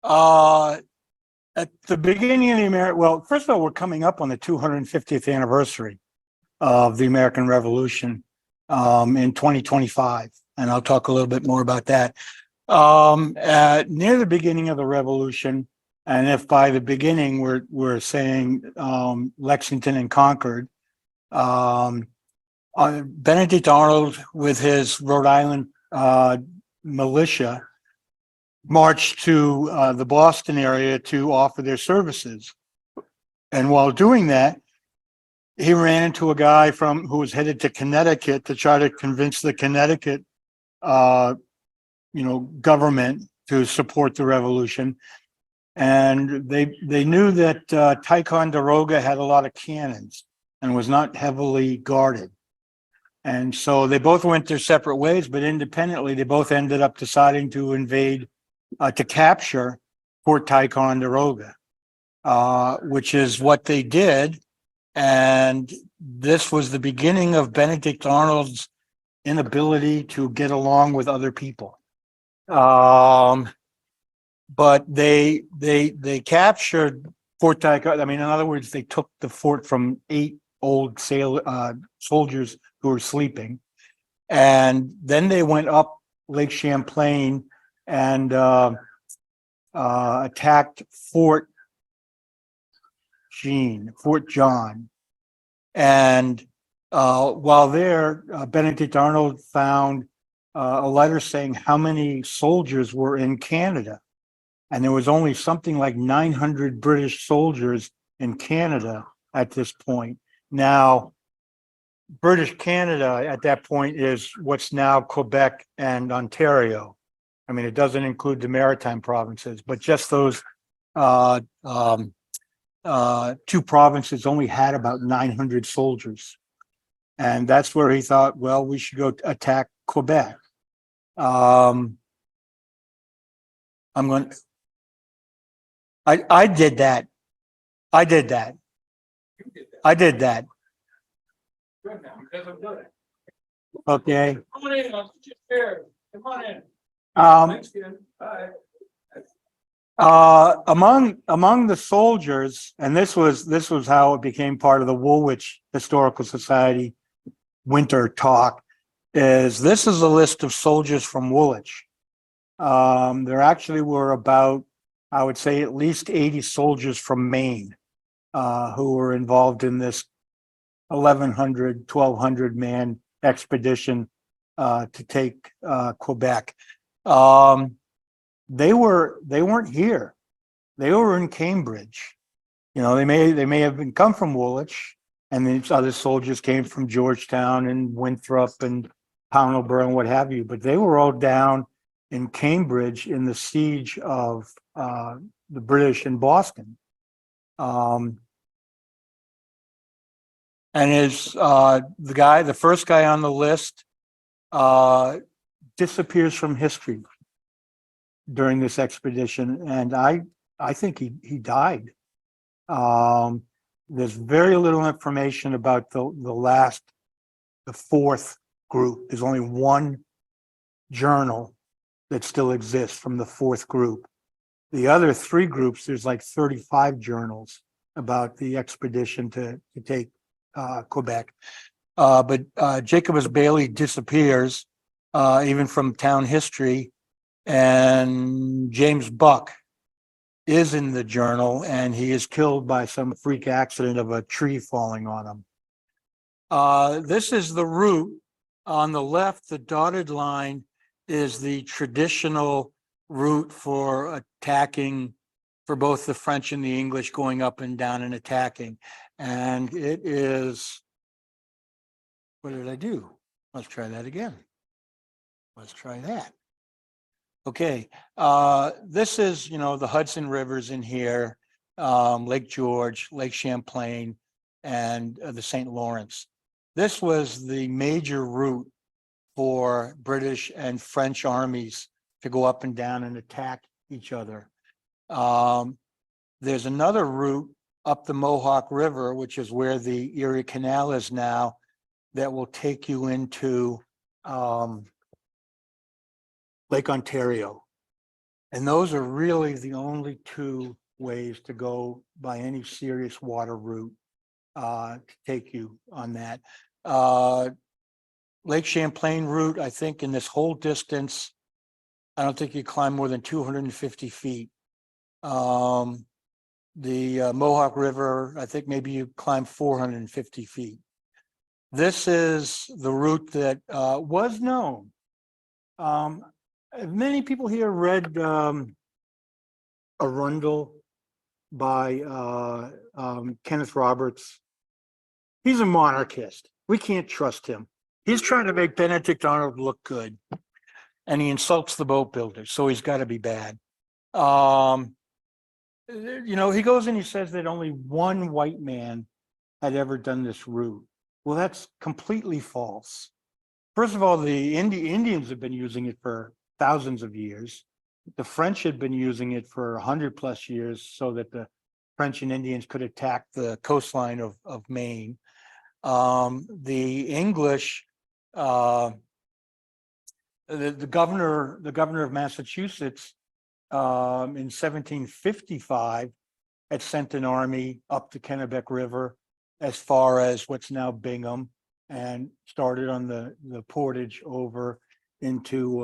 Uh, at the beginning of the well, first of all, we're coming up on the 250th anniversary of the American Revolution in 2025, and I'll talk a little bit more about that. Near the beginning of the Revolution, and if by the beginning we're saying Lexington and Concord, Benedict Arnold with his Rhode Island militia marched to the Boston area to offer their services. And while doing that, he ran into a guy who was headed to Connecticut to try to convince the Connecticut, government to support the revolution. And they knew that Ticonderoga had a lot of cannons and was not heavily guarded. And so they both went their separate ways, but independently, they both ended up deciding to invade, to capture Fort Ticonderoga, which is what they did. And this was the beginning of Benedict Arnold's inability to get along with other people. But they captured Fort Ticonderoga. I mean, in other words, they took the fort from 8 old soldiers who were sleeping, and then they went up Lake Champlain and attacked Fort John. And while there, Benedict Arnold found a letter saying how many soldiers were in Canada. And there was only something like 900 British soldiers in Canada at this point. Now, British Canada at that point is what's now Quebec and Ontario. I mean, it doesn't include the maritime provinces, but just those 2 provinces only had about 900 soldiers. And that's where he thought, well, we should go attack Quebec. I did that. Okay. Come on in, I'll sit here. Come on in. Thanks, Ken. Bye. Among the soldiers, and this was how it became part of the Woolwich Historical Society winter talk, this is a list of soldiers from Woolwich. There actually were about, I would say, at least 80 soldiers from Maine who were involved in this 1,200 man expedition to take Quebec. They weren't here. They were in Cambridge. You know, they may have come from Woolwich, and these other soldiers came from Georgetown and Winthrop and Pownallborough and what have you. But they were all down in Cambridge in the siege of the British in Boston. And the first guy on the list disappears from history during this expedition, and I think he died. There's very little information about the fourth group. There's only one journal that still exists from the fourth group. The other 3 groups, there's like 35 journals about the expedition to take Quebec. But Jacobus Bailey disappears, even from town history, and James Buck is in the journal, and he is killed by some freak accident of a tree falling on him. This is the route. On the left, the dotted line is the traditional route for attacking, for both the French and the English, going up and down and attacking. And it is, what did I do? Let's try that again. Let's try that. Okay, this is, the Hudson Rivers in here, Lake George, Lake Champlain, and the St. Lawrence. This was the major route for British and French armies to go up and down and attack each other. There's another route up the Mohawk River, which is where the Erie Canal is now, that will take you into Lake Ontario. And those are really the only two ways to go by any serious water route to take you on that. Lake Champlain route, I think in this whole distance, I don't think you climb more than 250 feet. The Mohawk River, I think maybe you climb 450 feet. This is the route that was known. Many people here read Arundel by Kenneth Roberts. He's a monarchist. We can't trust him. He's trying to make Benedict Arnold look good, and he insults the boat builders, so he's got to be bad. You know, he goes and he says that only one white man had ever done this route. Well, that's completely false. First of all, the Indians have been using it for thousands of years. The French had been using it for 100+ years so that the French and Indians could attack the coastline of Maine. The English, the governor of Massachusetts in 1755 had sent an army up the Kennebec River as far as what's now Bingham, and started on the portage over into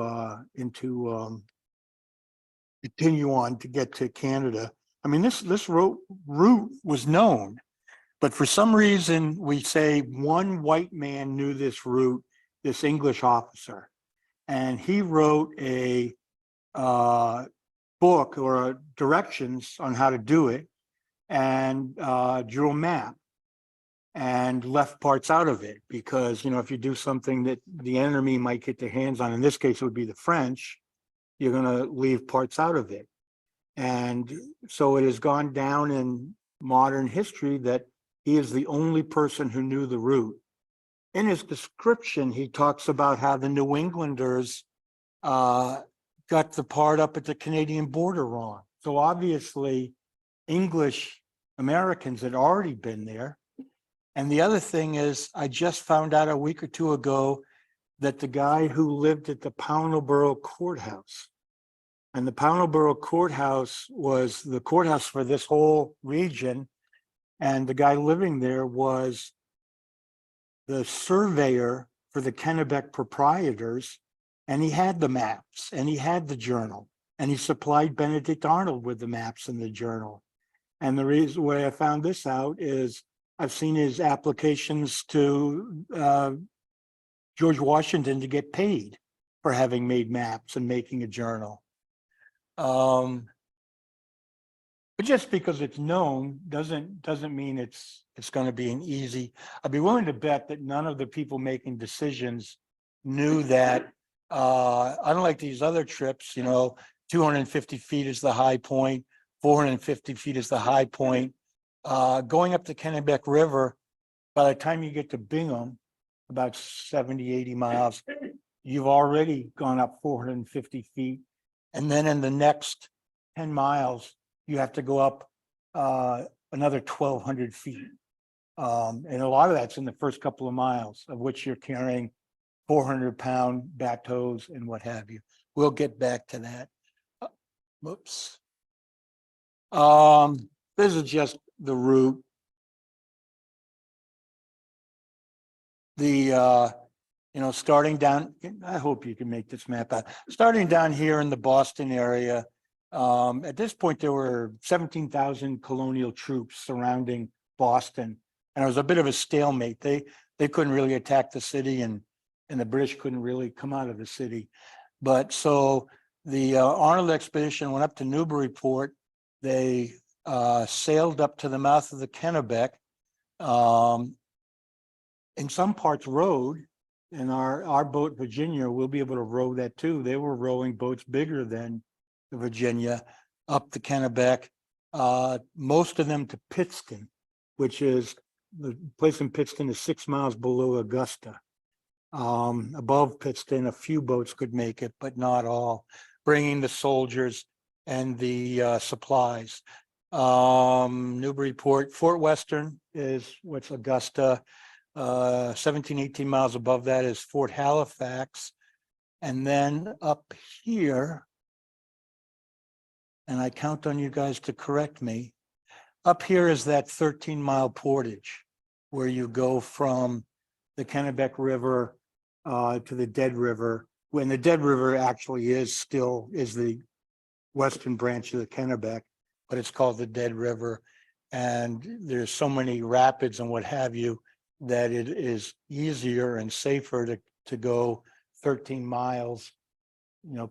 continue on to get to Canada. I mean, this route was known, but for some reason we say one white man knew this route, this English officer, and he wrote a book or directions on how to do it, and drew a map and left parts out of it because, you know, if you do something that the enemy might get their hands on, in this case it would be the French, you're going to leave parts out of it. And so it has gone down in modern history that he is the only person who knew the route. In his description, he talks about how the New Englanders got the part up at the Canadian border wrong. So obviously English Americans had already been there. And the other thing is, I just found out a week or two ago that the guy who lived at the Pownellborough Courthouse, and the Pownellborough Courthouse was the courthouse for this whole region, and the guy living there was the surveyor for the Kennebec proprietors, and he had the maps, and he had the journal, and he supplied Benedict Arnold with the maps and the journal. And the reason why I found this out is I've seen his applications to George Washington to get paid for having made maps and making a journal. But just because it's known doesn't mean it's going to be an easy. I'd be willing to bet that none of the people making decisions knew that. Unlike these other trips, you know, 250 feet is the high point, 450 feet is the high point. Going up the Kennebec River, by the time you get to Bingham, about 70, 80 miles, you've already gone up 450 feet. And then in the next 10 miles, you have to go up another 1,200 feet. And a lot of that's in the first couple of miles, of which you're carrying 400-pound bateaux and what have you. We'll get back to that. Whoops. This is just the route. The you know, starting down, I hope you can make this map out. Starting down here in the Boston area, at this point there were 17,000 colonial troops surrounding Boston, and it was a bit of a stalemate. They couldn't really attack the city, and the British couldn't really come out of the city. But so the Arnold expedition went up to Newburyport. They sailed up to the mouth of the Kennebec. In some parts rowed, and our boat Virginia will be able to row that too. They were rowing boats bigger than the Virginia up the Kennebec, most of them to Pittston, which is the place in Pittston is 6 miles below Augusta. Above Pittston, a few boats could make it, but not all, bringing the soldiers and the supplies. Newburyport, Fort Western is what's Augusta. 17, 18 miles above that is Fort Halifax. And then up here, and I count on you guys to correct me. Up here is that 13-mile portage where you go from the Kennebec River to the Dead River, when the Dead River actually is the western branch of the Kennebec, but it's called the Dead River. And there's so many rapids and what have you that it is easier and safer to go 13 miles,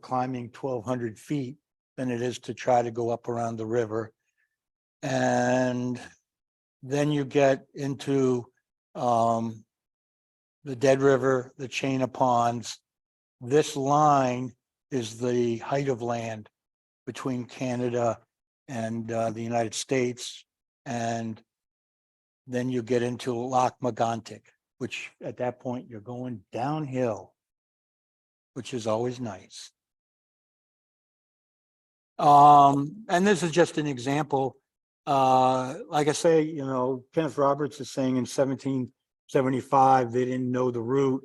climbing 1,200 feet than it is to try to go up around the river. And then you get into the Dead River, the chain of ponds. This line is the height of land between Canada and the United States. And then you get into Loch Magantic, which at that point you're going downhill, which is always nice. And this is just an example. Like I say, Kenneth Roberts is saying in 1775 they didn't know the route.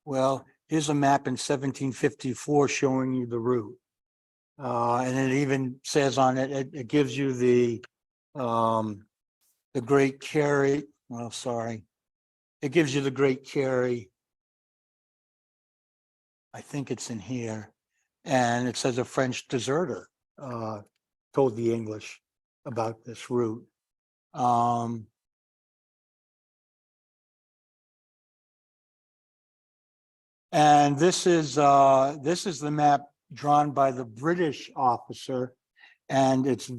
Well, here's a map in 1754 showing you the route. And it even says on it, it gives you the Great Carry. Well, sorry. It gives you the Great Carry. I think it's in here. And it says a French deserter told the English about this route. And this is the map drawn by the British officer, and it's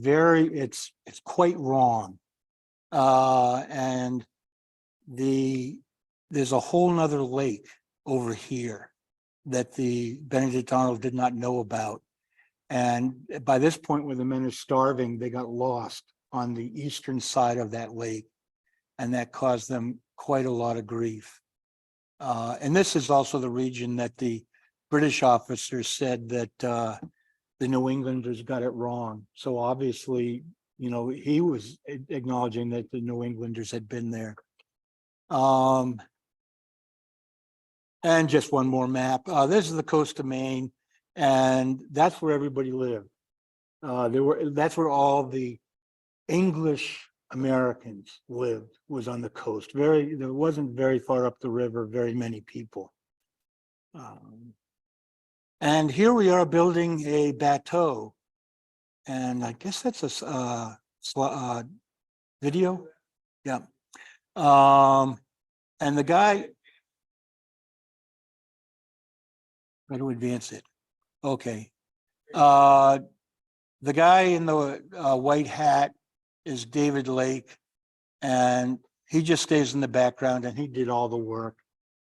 quite wrong. And there's a whole nother lake over here that the Benedict Arnold did not know about. And by this point, when the men are starving, they got lost on the eastern side of that lake, and that caused them quite a lot of grief. And this is also the region that the British officer said that the New Englanders got it wrong. So obviously, he was acknowledging that the New Englanders had been there. And just one more map. This is the coast of Maine, and that's where everybody lived. That's where all the English Americans lived, was on the coast. There wasn't very far up the river, very many people. And here we are building a bateau. And I guess that's a video. Yeah. And the guy, how to advance it? Okay. The guy in the white hat is David Lake, and he just stays in the background and he did all the work.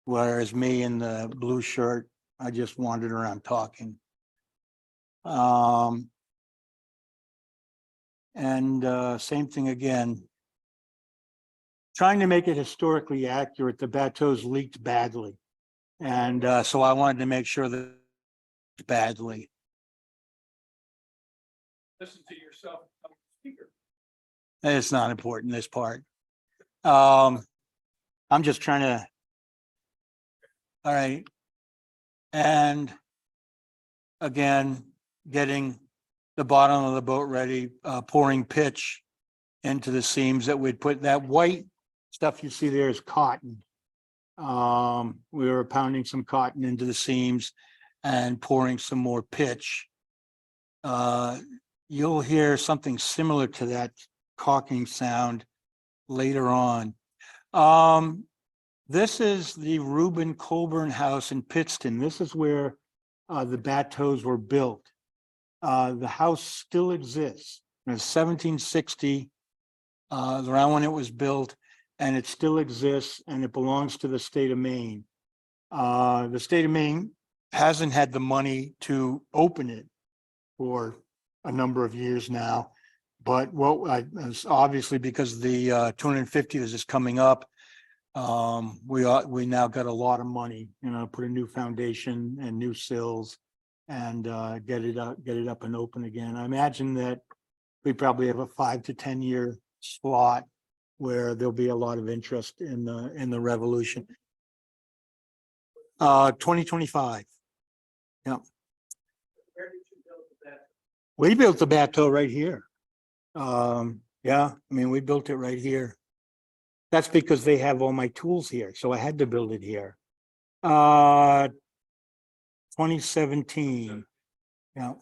Whereas me in the blue shirt, I just wandered around talking. Same thing again. Trying to make it historically accurate, the bateaus leaked badly. And so I wanted to make sure that it's badly. Listen to yourself on speaker. It's not important, this part. I'm just trying to, all right. And again, getting the bottom of the boat ready, pouring pitch into the seams that we'd put. That white stuff you see there is cotton. We were pounding some cotton into the seams and pouring some more pitch. You'll hear something similar to that caulking sound later on. This is the Reuben Colburn house in Pittston. This is where the bateaus were built. The house still exists. It was 1760, around when it was built, and it still exists, and it belongs to the state of Maine. The state of Maine hasn't had the money to open it for a number of years now, but obviously because the 250th is coming up, we now got a lot of money, put a new foundation and new sills and get it up and open again. I imagine that we probably have a 5 to 10 year slot where there'll be a lot of interest in the revolution. 2025. Yeah. Where did you build that? We built the bateau right here. Yeah, I mean, we built it right here. That's because they have all my tools here, so I had to build it here. 2017. Yeah.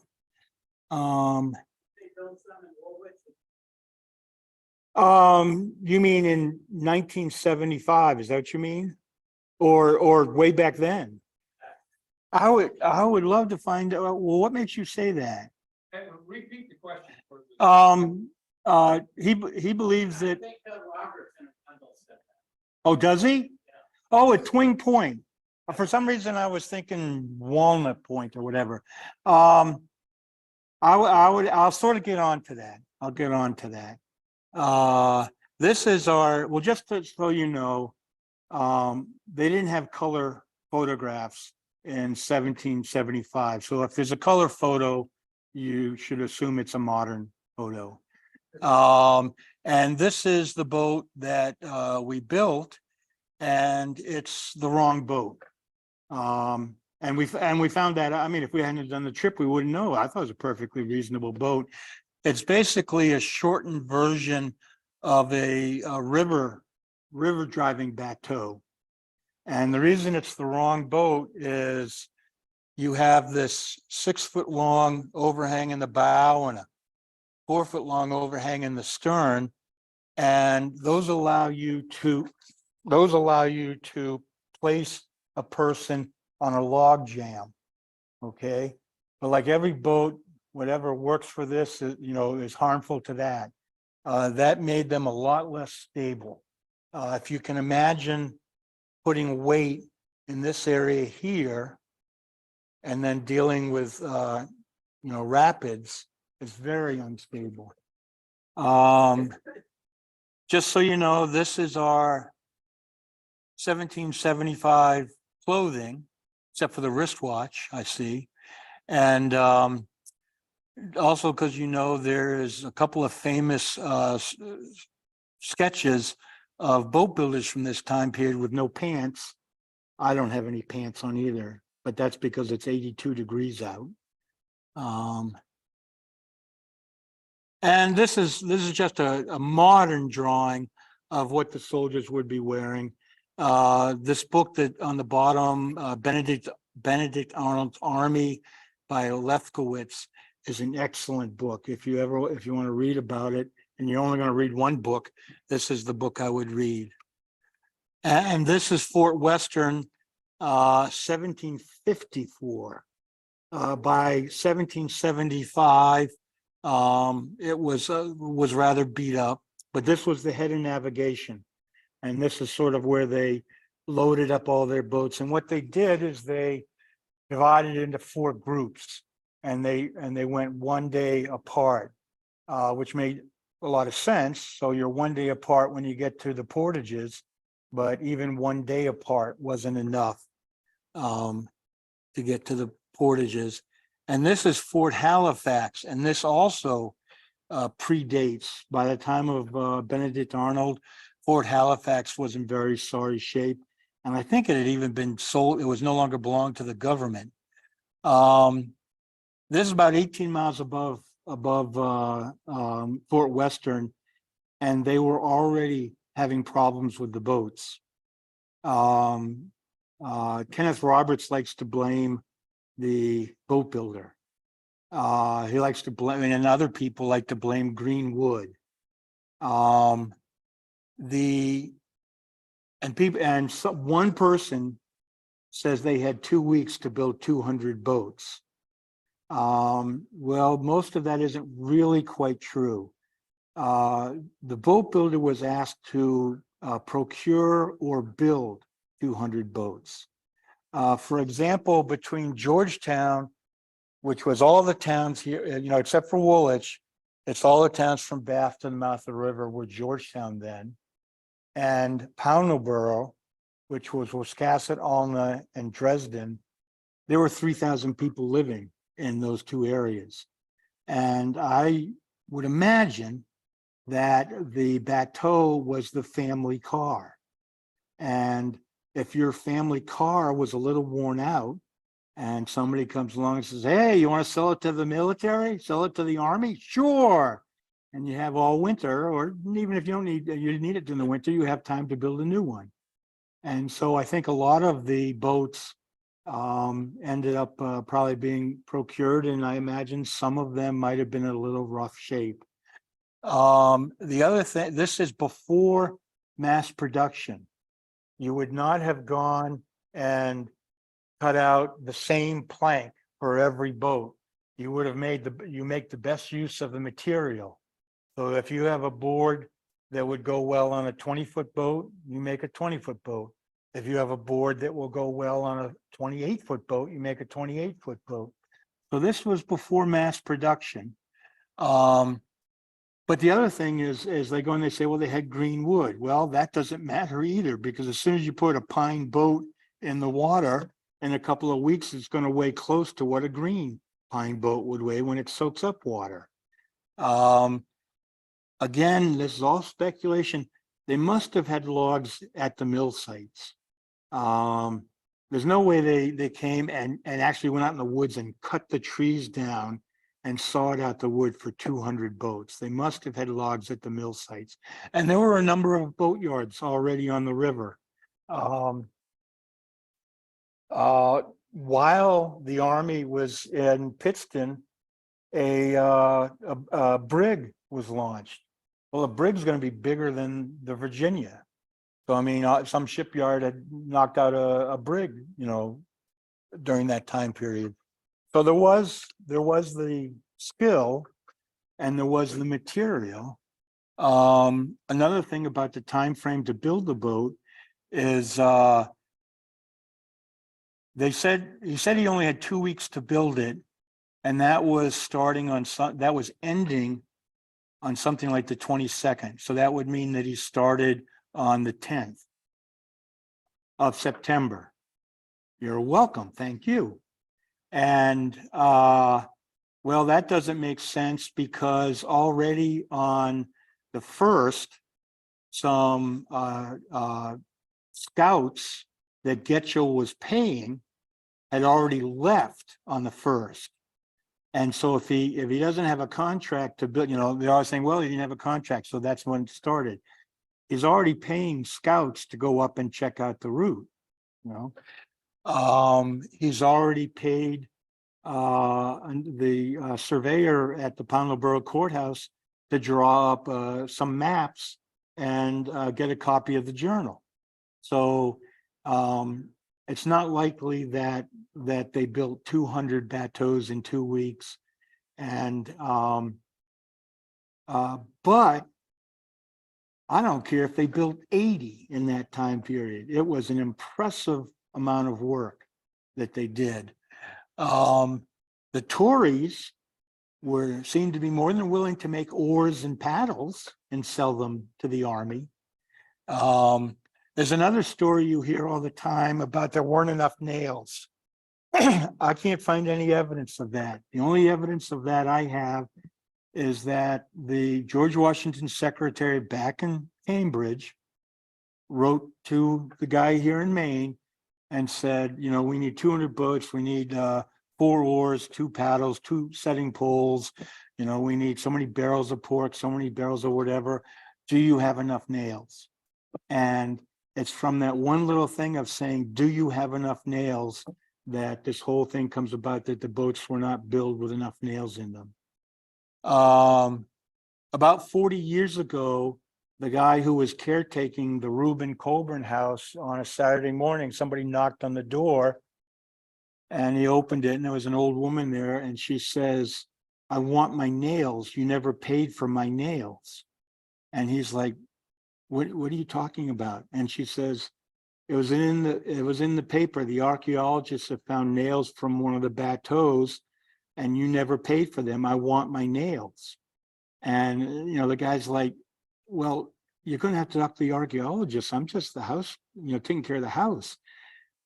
You mean in 1975? Is that what you mean? Or way back then? I would love to find out. Well, what makes you say that? And repeat the question. For me. He believes that. I think that Robertson said that. Oh, does he? Oh, at Twing Point. For some reason, I was thinking Walnut Point or whatever. I'll sort of get on to that. I'll get on to that. This is well, just so you know, they didn't have color photographs in 1775. So if there's a color photo, you should assume it's a modern photo. And this is the boat that we built, and it's the wrong boat. And we found that, I mean, if we hadn't done the trip, we wouldn't know. I thought it was a perfectly reasonable boat. It's basically a shortened version of a river driving bateau. And the reason it's the wrong boat is you have this 6-foot long overhang in the bow and a 4-foot long overhang in the stern. And those allow you to place a person on a log jam. Okay. But like every boat, whatever works for this, is harmful to that. That made them a lot less stable. If you can imagine putting weight in this area here and then dealing with, rapids, it's very unstable. Just so you know, this is our 1775 clothing, except for the wristwatch, I see. And also because, there is a couple of famous sketches of boat builders from this time period with no pants. I don't have any pants on either, but that's because it's 82 degrees out. And this is just a modern drawing of what the soldiers would be wearing. This book that on the bottom, Benedict Arnold's Army by Lefkowitz, is an excellent book. If you want to read about it, and you're only going to read one book, this is the book I would read. And this is Fort Western, 1754. By 1775, it was rather beat up, but this was the head of navigation. And this is sort of where they loaded up all their boats. And what they did is they divided into 4 groups, and they went one day apart, which made a lot of sense. So you're one day apart when you get to the portages, but even one day apart wasn't enough to get to the portages. And this is Fort Halifax, and this also predates. By the time of Benedict Arnold, Fort Halifax was in very sorry shape, and I think it had even been sold. It was no longer belonged to the government. This is about 18 miles above Fort Western, and they were already having problems with the boats. Kenneth Roberts likes to blame the boat builder. He likes to blame, and other people like to blame Greenwood. One person says they had 2 weeks to build 200 boats. Well, most of that isn't really quite true. The boat builder was asked to procure or build 200 boats. For example, between Georgetown, which was all the towns here, except for Woolwich, it's all the towns from Bath to the mouth of the river were Georgetown then, and Pownallborough, which was Wiscasset, Alna, and Dresden, there were 3,000 people living in those 2 areas. And I would imagine that the bateau was the family car. And if your family car was a little worn out and somebody comes along and says, hey, you want to sell it to the military? Sell it to the army? Sure. And you have all winter, or even if you need it in the winter, you have time to build a new one. And so I think a lot of the boats ended up probably being procured, and I imagine some of them might have been in a little rough shape. The other thing, this is before mass production. You would not have gone and cut out the same plank for every boat. You would have make the best use of the material. So if you have a board that would go well on a 20-foot boat, you make a 20-foot boat. If you have a board that will go well on a 28-foot boat, you make a 28-foot boat. So this was before mass production. But the other thing is they go and they say, well, they had green wood. Well, that doesn't matter either, because as soon as you put a pine boat in the water, in a couple of weeks, it's going to weigh close to what a green pine boat would weigh when it soaks up water. Again, this is all speculation. They must have had logs at the mill sites. There's no way they came and actually went out in the woods and cut the trees down and sawed out the wood for 200 boats. They must have had logs at the mill sites. And there were a number of boatyards already on the river. While the Army was in Pittston, a brig was launched. Well, a brig's going to be bigger than the Virginia. So, I mean, some shipyard had knocked out a brig, during that time period. So there was the skill and there was the material. Another thing about the time frame to build the boat is he said he only had 2 weeks to build it, and that was ending on something like the 22nd. So that would mean that he started on the 10th of September. You're welcome. Thank you. And well, that doesn't make sense, because already on the 1st, some scouts that Getchell was paying had already left on the 1st. And so if he doesn't have a contract to build, they're always saying, well, he didn't have a contract, so that's when it started. He's already paying scouts to go up and check out the route. He's already paid the surveyor at the Pownell Borough Courthouse to draw up some maps and get a copy of the journal. So it's not likely that they built 200 bateaux in 2 weeks. And but I don't care if they built 80 in that time period. It was an impressive amount of work that they did. The Tories seemed to be more than willing to make oars and paddles and sell them to the Army. There's another story you hear all the time about there weren't enough nails. I can't find any evidence of that. The only evidence of that I have is that the George Washington secretary back in Cambridge wrote to the guy here in Maine and said, we need 200 boats, we need 4 oars, 2 paddles, 2 setting poles, we need so many barrels of pork, so many barrels of whatever. Do you have enough nails? And it's from that one little thing of saying, do you have enough nails, that this whole thing comes about, that the boats were not built with enough nails in them. About 40 years ago, the guy who was caretaking the Reuben Colburn house on a Saturday morning, somebody knocked on the door and he opened it, and there was an old woman there, and she says, I want my nails. You never paid for my nails. And he's like, what are you talking about? And she says, it was in the paper. The archaeologists have found nails from one of the bateaux, and you never paid for them. I want my nails. And the guy's like, well, you're going to have to talk to the archaeologists. I'm just the house, taking care of the house.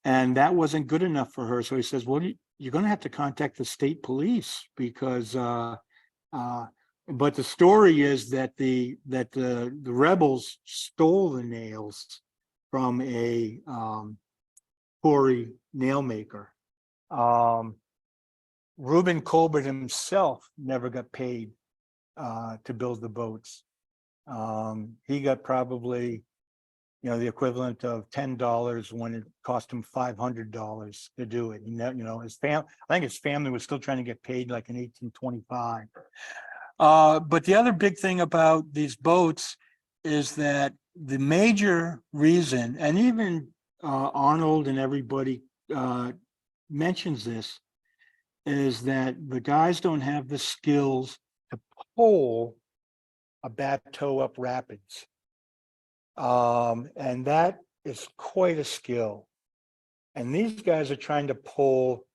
And that wasn't good enough for her. So he says, well, you're going to have to contact the state police, because but the story is that the rebels stole the nails from a Tory nail maker. Reuben Colbert himself never got paid to build the boats. He got probably, the equivalent of $10 when it cost him $500 to do it. I think his family was still trying to get paid like in 1825. But the other big thing about these boats is that the major reason, and even Arnold and everybody mentions this, is that the guys don't have the skills to pole a bateau up rapids. And that is quite a skill. And these guys are trying to pole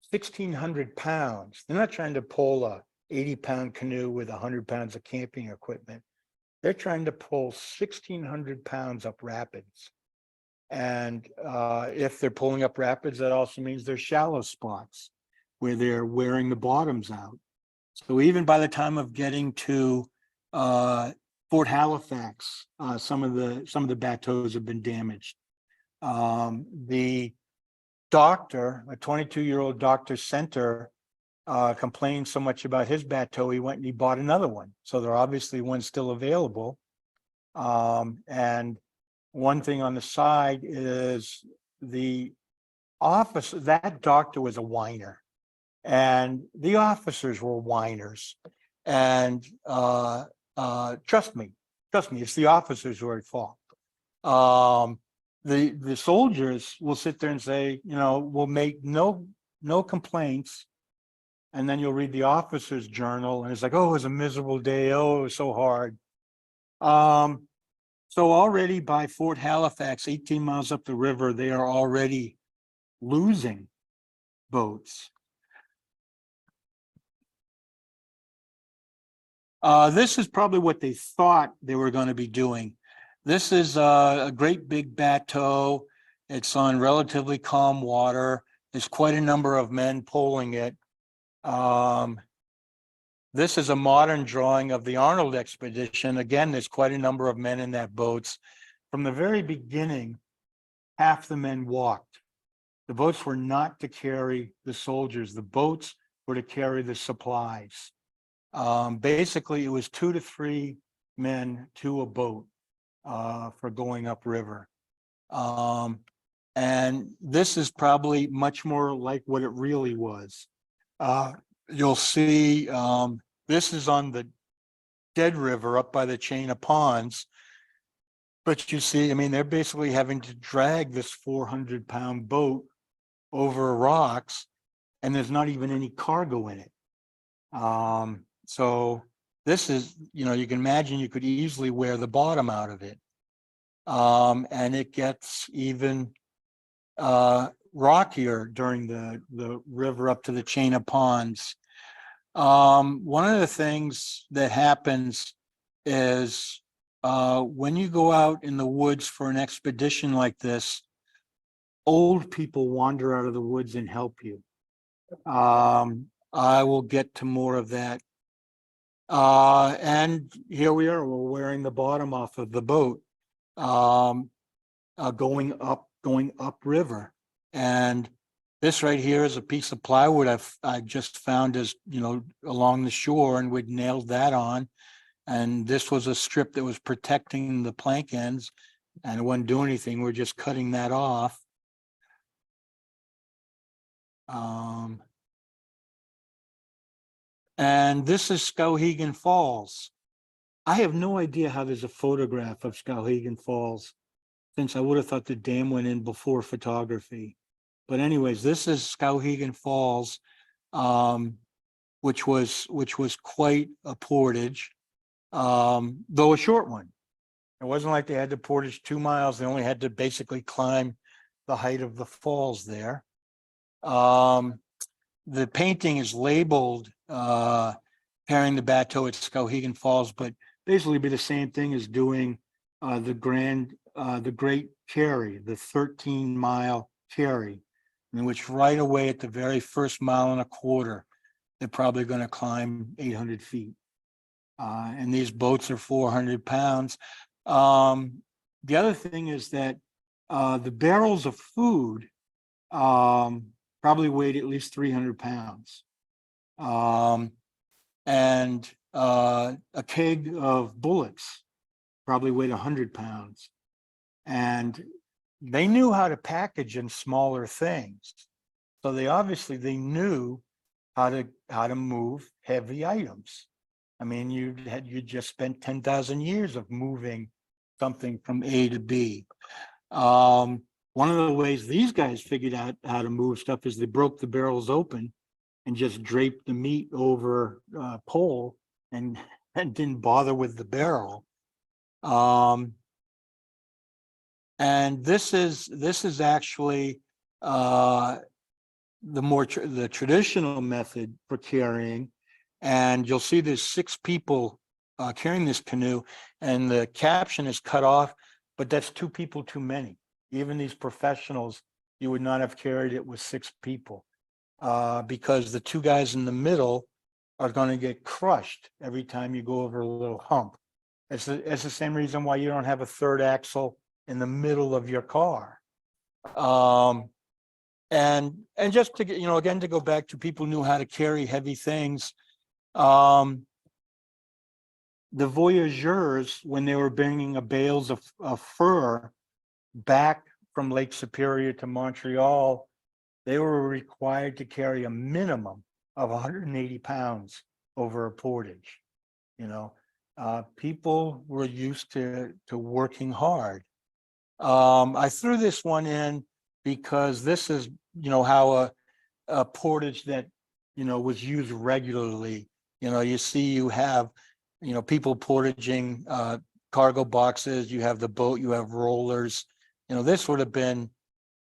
1,600 pounds. They're not trying to pole a 80-pound canoe with 100 pounds of camping equipment. They're trying to pull 1,600 pounds up rapids. And if they're pulling up rapids, that also means there's shallow spots where they're wearing the bottoms out. So even by the time of getting to Fort Halifax, some of the bateaux have been damaged. The doctor, a 22-year-old Dr. Center, complained so much about his bateau, he went and he bought another one. So there are obviously ones still available. And one thing on the side is the officer, that doctor was a whiner, and the officers were whiners. And trust me, it's the officers who are at fault. The soldiers will sit there and say, we'll make no complaints. And then you'll read the officer's journal and it's like, oh, it was a miserable day. Oh, it was so hard. So already by Fort Halifax, 18 miles up the river, they are already losing boats. This is probably what they thought they were going to be doing. This is a great big bateau. It's on relatively calm water. There's quite a number of men poling it. This is a modern drawing of the Arnold expedition. Again, there's quite a number of men in that boats. From the very beginning, half the men walked. The boats were not to carry the soldiers. The boats were to carry the supplies. Basically, it was 2 to 3 men to a boat for going upriver. And this is probably much more like what it really was. You'll see this is on the Dead River up by the chain of ponds. But you see, they're basically having to drag this 400-pound boat over rocks, and there's not even any cargo in it. So this is, you can imagine you could easily wear the bottom out of it. And it gets even rockier during the river up to the chain of ponds. One of the things that happens is when you go out in the woods for an expedition like this, old people wander out of the woods and help you. I will get to more of that. And here we are, we're wearing the bottom off of the boat, going up river. And this right here is a piece of plywood I just found along the shore, and we'd nailed that on. And this was a strip that was protecting the plank ends, and it wouldn't do anything. We're just cutting that off. And this is Skowhegan Falls. I have no idea how there's a photograph of Skowhegan Falls, since I would have thought the dam went in before photography. But anyways, this is Skowhegan Falls, which was quite a portage, though a short one. It wasn't like they had to portage 2 miles. They only had to basically climb the height of the falls there. The painting is labeled pairing the bateau at Skowhegan Falls, but basically be the same thing as doing the Great Carry, the 13-mile carry, in which right away at the very first 1.25 miles, they're probably going to climb 800 feet. And these boats are 400 pounds. The other thing is that the barrels of food probably weighed at least 300 pounds. And a keg of bullets probably weighed 100 pounds. And they knew how to package in smaller things. So they knew how to move heavy items. I mean, you just spent 10,000 years of moving something from A to B. One of the ways these guys figured out how to move stuff is they broke the barrels open and just draped the meat over a pole and didn't bother with the barrel. And this is actually the traditional method for carrying. And you'll see there's 6 people carrying this canoe, and the caption is cut off, but that's 2 people too many. Even these professionals, you would not have carried it with 6 people, because the 2 guys in the middle are going to get crushed every time you go over a little hump. It's the same reason why you don't have a 3rd axle in the middle of your car. And just to get, again, to go back to people who knew how to carry heavy things. The voyageurs, when they were bringing bales of fur back from Lake Superior to Montreal, they were required to carry a minimum of 180 pounds over a portage. People were used to working hard. I threw this one in because this is, how a portage that, was used regularly. You have, people portaging cargo boxes, you have the boat, you have rollers. This would have been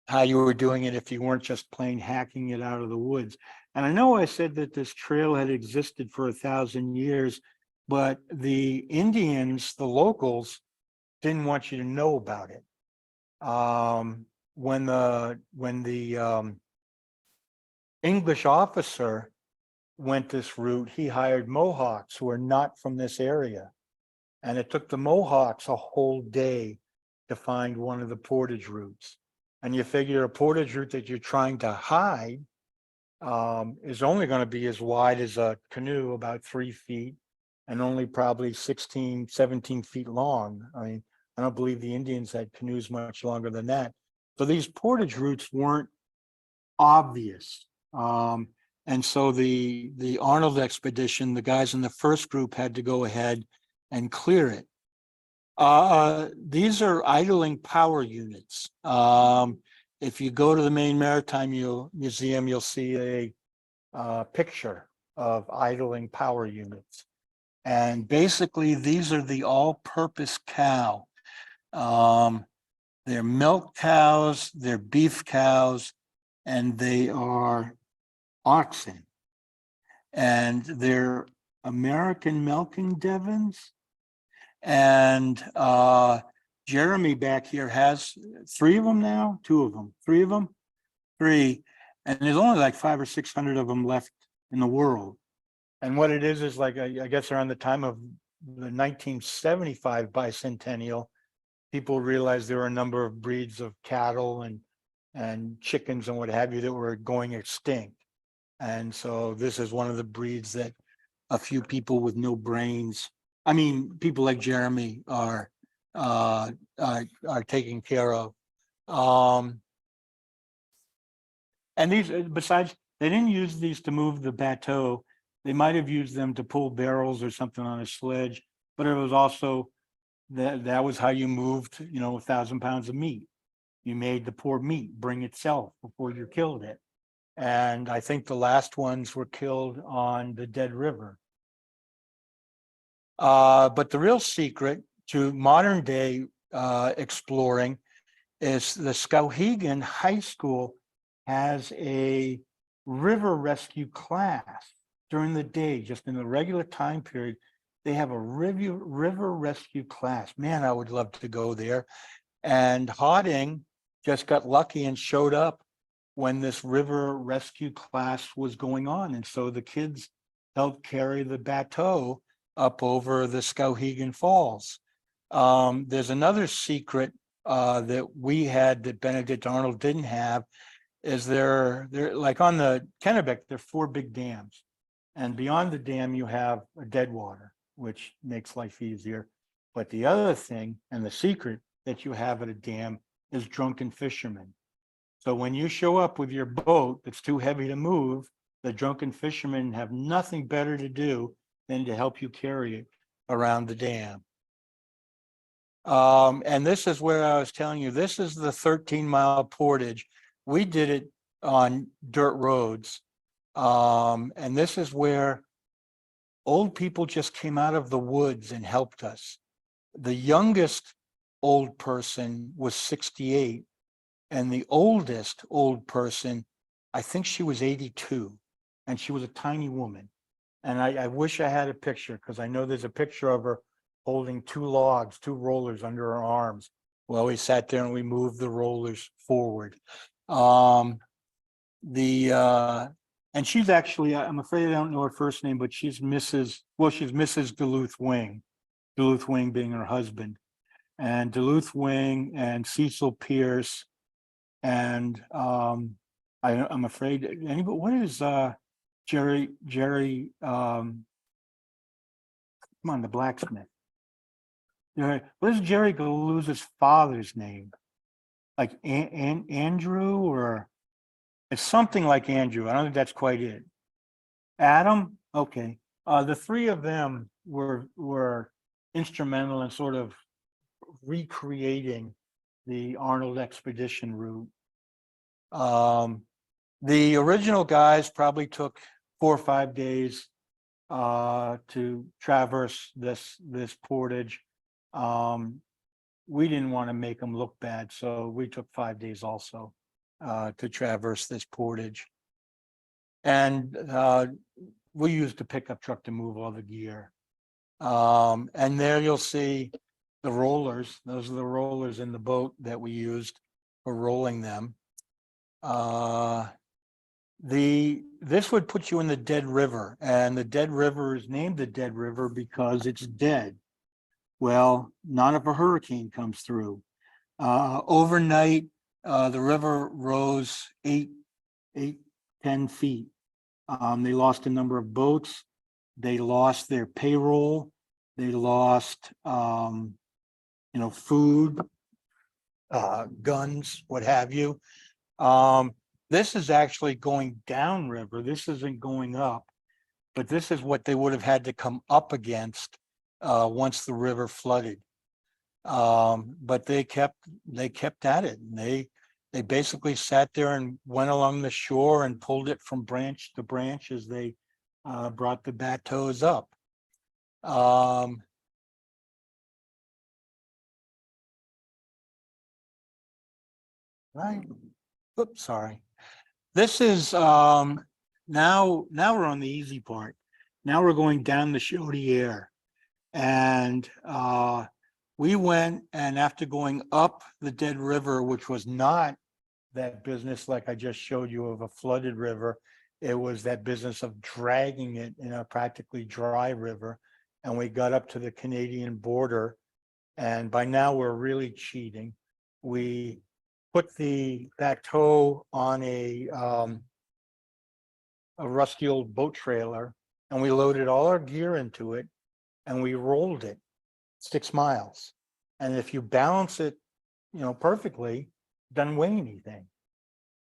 how you were doing it if you weren't just plain hacking it out of the woods. And I know I said that this trail had existed for 1,000 years, but the Indians, the locals, didn't want you to know about it. When the English officer went this route, he hired Mohawks who are not from this area. And it took the Mohawks a whole day to find one of the portage routes. And you figure a portage route that you're trying to hide is only going to be as wide as a canoe, about 3 feet, and only probably 16, 17 feet long. I mean, I don't believe the Indians had canoes much longer than that. So these portage routes weren't obvious. And so the Arnold expedition, the guys in the first group had to go ahead and clear it. These are idling power units. If you go to the Maine Maritime Museum, you'll see a picture of idling power units. And basically, these are the all-purpose cow. They're milk cows, they're beef cows, and they are oxen. And they're American milking Devons. And Jeremy back here has 3 of them now, 2 of them, 3 of them, 3. And there's only like 500 or 600 of them left in the world. And what it is like, I guess around the time of the 1975 bicentennial, people realized there were a number of breeds of cattle and chickens and what have you that were going extinct. And so this is one of the breeds that a few people with no brains, I mean, people like Jeremy are taking care of. And these, besides, they didn't use these to move the bateau. They might have used them to pull barrels or something on a sledge, but it was also that was how you moved, 1,000 pounds of meat. You made the poor meat bring itself before you killed it. And I think the last ones were killed on the Dead River. But the real secret to modern day exploring is the Skowhegan High School has a river rescue class during the day, just in the regular time period. They have a river rescue class. Man, I would love to go there. And Hodding just got lucky and showed up when this river rescue class was going on. And so the kids helped carry the bateau up over the Skowhegan Falls. There's another secret that we had that Benedict Arnold didn't have, is there like on the Kennebec, there are 4 big dams. And beyond the dam, you have a deadwater, which makes life easier. But the other thing and the secret that you have at a dam is drunken fishermen. So when you show up with your boat that's too heavy to move, the drunken fishermen have nothing better to do than to help you carry it around the dam. And this is where I was telling you, this is the 13-mile portage. We did it on dirt roads. And this is where old people just came out of the woods and helped us. The youngest old person was 68, and the oldest old person, I think she was 82, and she was a tiny woman. And I wish I had a picture, because I know there's a picture of her holding 2 logs, 2 rollers under her arms. Well, we sat there and we moved the rollers forward. And she's actually, I'm afraid I don't know her first name, but she's Mrs. Duluth Wing, Duluth Wing being her husband. And Duluth Wing and Cecil Pierce and I'm afraid anybody, what is Jerry come on, the blacksmith. What is Jerry Galuza's father's name? Like Andrew, or it's something like Andrew. I don't think that's quite it. Adam? Okay. The 3 of them were instrumental in sort of recreating the Arnold expedition route. The original guys probably took 4 or 5 days to traverse this portage. We didn't want to make them look bad, so we took 5 days also to traverse this portage. And we used a pickup truck to move all the gear. And there you'll see the rollers. Those are the rollers in the boat that we used for rolling them. This would put you in the Dead River, and the Dead River is named the Dead River because it's dead. Well, not if a hurricane comes through. Overnight, the river rose 10 feet. They lost a number of boats. They lost their payroll. They lost, food, guns, what have you. This is actually going downriver. This isn't going up, but this is what they would have had to come up against once the river flooded. But they kept at it. And they basically sat there and went along the shore and pulled it from branch to branch as they brought the bateaux up. Right. Oops, sorry. This is now we're on the easy part. Now we're going down the Chaudière. And we went, and after going up the Dead River, which was not that business like I just showed you of a flooded river, it was that business of dragging it in a practically dry river. And we got up to the Canadian border, and by now we're really cheating. We put the bateau on a rusty old boat trailer, and we loaded all our gear into it, and we rolled it 6 miles. And if you balance it, perfectly, it doesn't weigh anything.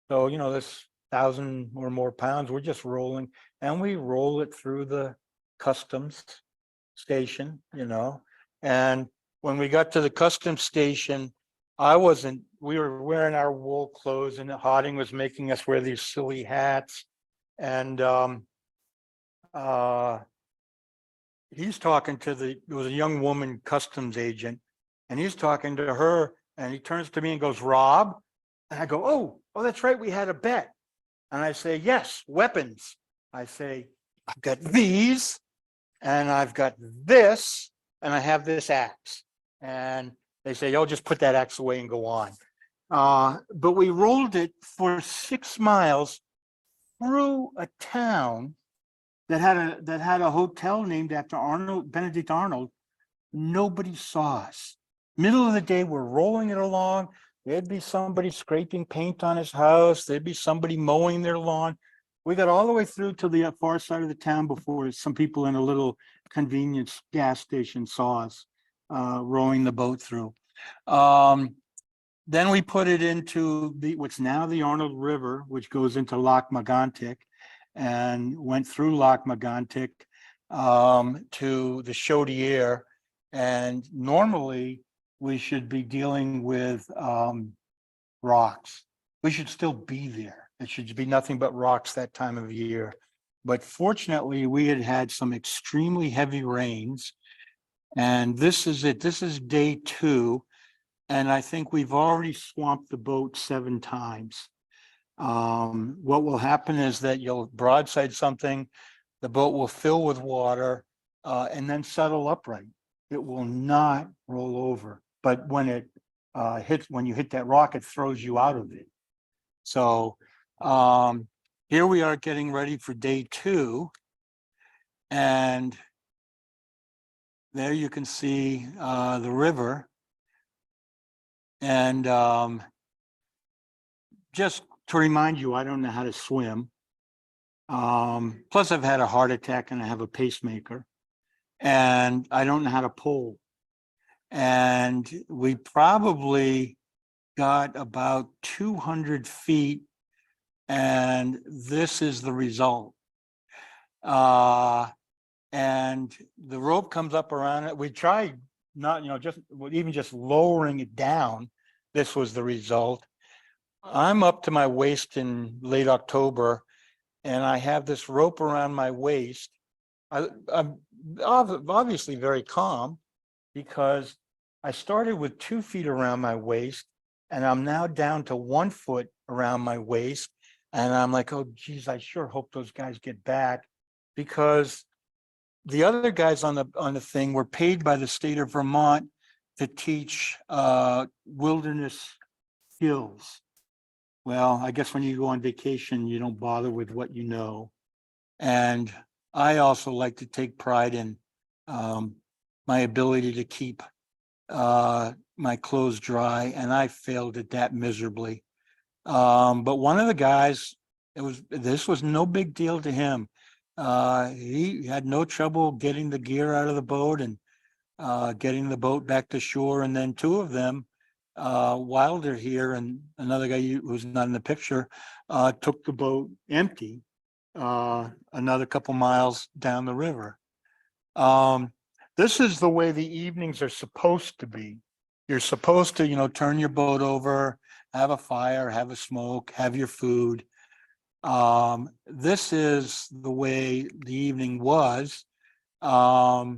So, this 1,000 or more pounds, we're just rolling, and we roll it through the customs station, and when we got to the customs station, we were wearing our wool clothes, and Hodding was making us wear these silly hats. And he's talking to there was a young woman customs agent, and he's talking to her, and he turns to me and goes, "Rob," and I go, oh, that's right, we had a bet. And I say, yes, weapons. I say, I've got these, and I've got this, and I have this axe. And they say, oh, just put that axe away and go on. But we rolled it for 6 miles through a town that had a hotel named after Arnold, Benedict Arnold. Nobody saw us. Middle of the day, we're rolling it along. There'd be somebody scraping paint on his house. There'd be somebody mowing their lawn. We got all the way through to the far side of the town before some people in a little convenience gas station saw us rowing the boat through. Then we put it into what's now the Arnold River, which goes into Loch Magantic, and went through Loch Magantic to the Chaudière. And normally we should be dealing with rocks. We should still be there. It should be nothing but rocks that time of year. But fortunately, we had had some extremely heavy rains. And this is it. This is day 2. And I think we've already swamped the boat 7 times. What will happen is that you'll broadside something, the boat will fill with water and then settle upright. It will not roll over. But when it when you hit that rock, it throws you out of it. So here we are getting ready for day 2. And there you can see the river. And just to remind you, I don't know how to swim. Plus I've had a heart attack and I have a pacemaker, and I don't know how to pull. And we probably got about 200 feet, and this is the result. And the rope comes up around it. We tried not, just even just lowering it down. This was the result. I'm up to my waist in late October, and I have this rope around my waist. I'm obviously very calm because I started with 2 feet around my waist, and I'm now down to 1 foot around my waist. And I'm like, oh, geez, I sure hope those guys get back, because the other guys on the thing were paid by the state of Vermont to teach wilderness skills. Well, I guess when you go on vacation, you don't bother with what you know. And I also like to take pride in my ability to keep my clothes dry, and I failed at that miserably. But one of the guys, this was no big deal to him. He had no trouble getting the gear out of the boat and getting the boat back to shore. And then 2 of them, Wilder here and another guy who's not in the picture, took the boat empty another couple miles down the river. This is the way the evenings are supposed to be. You're supposed to, turn your boat over, have a fire, have a smoke, have your food. This is the way the evening was. You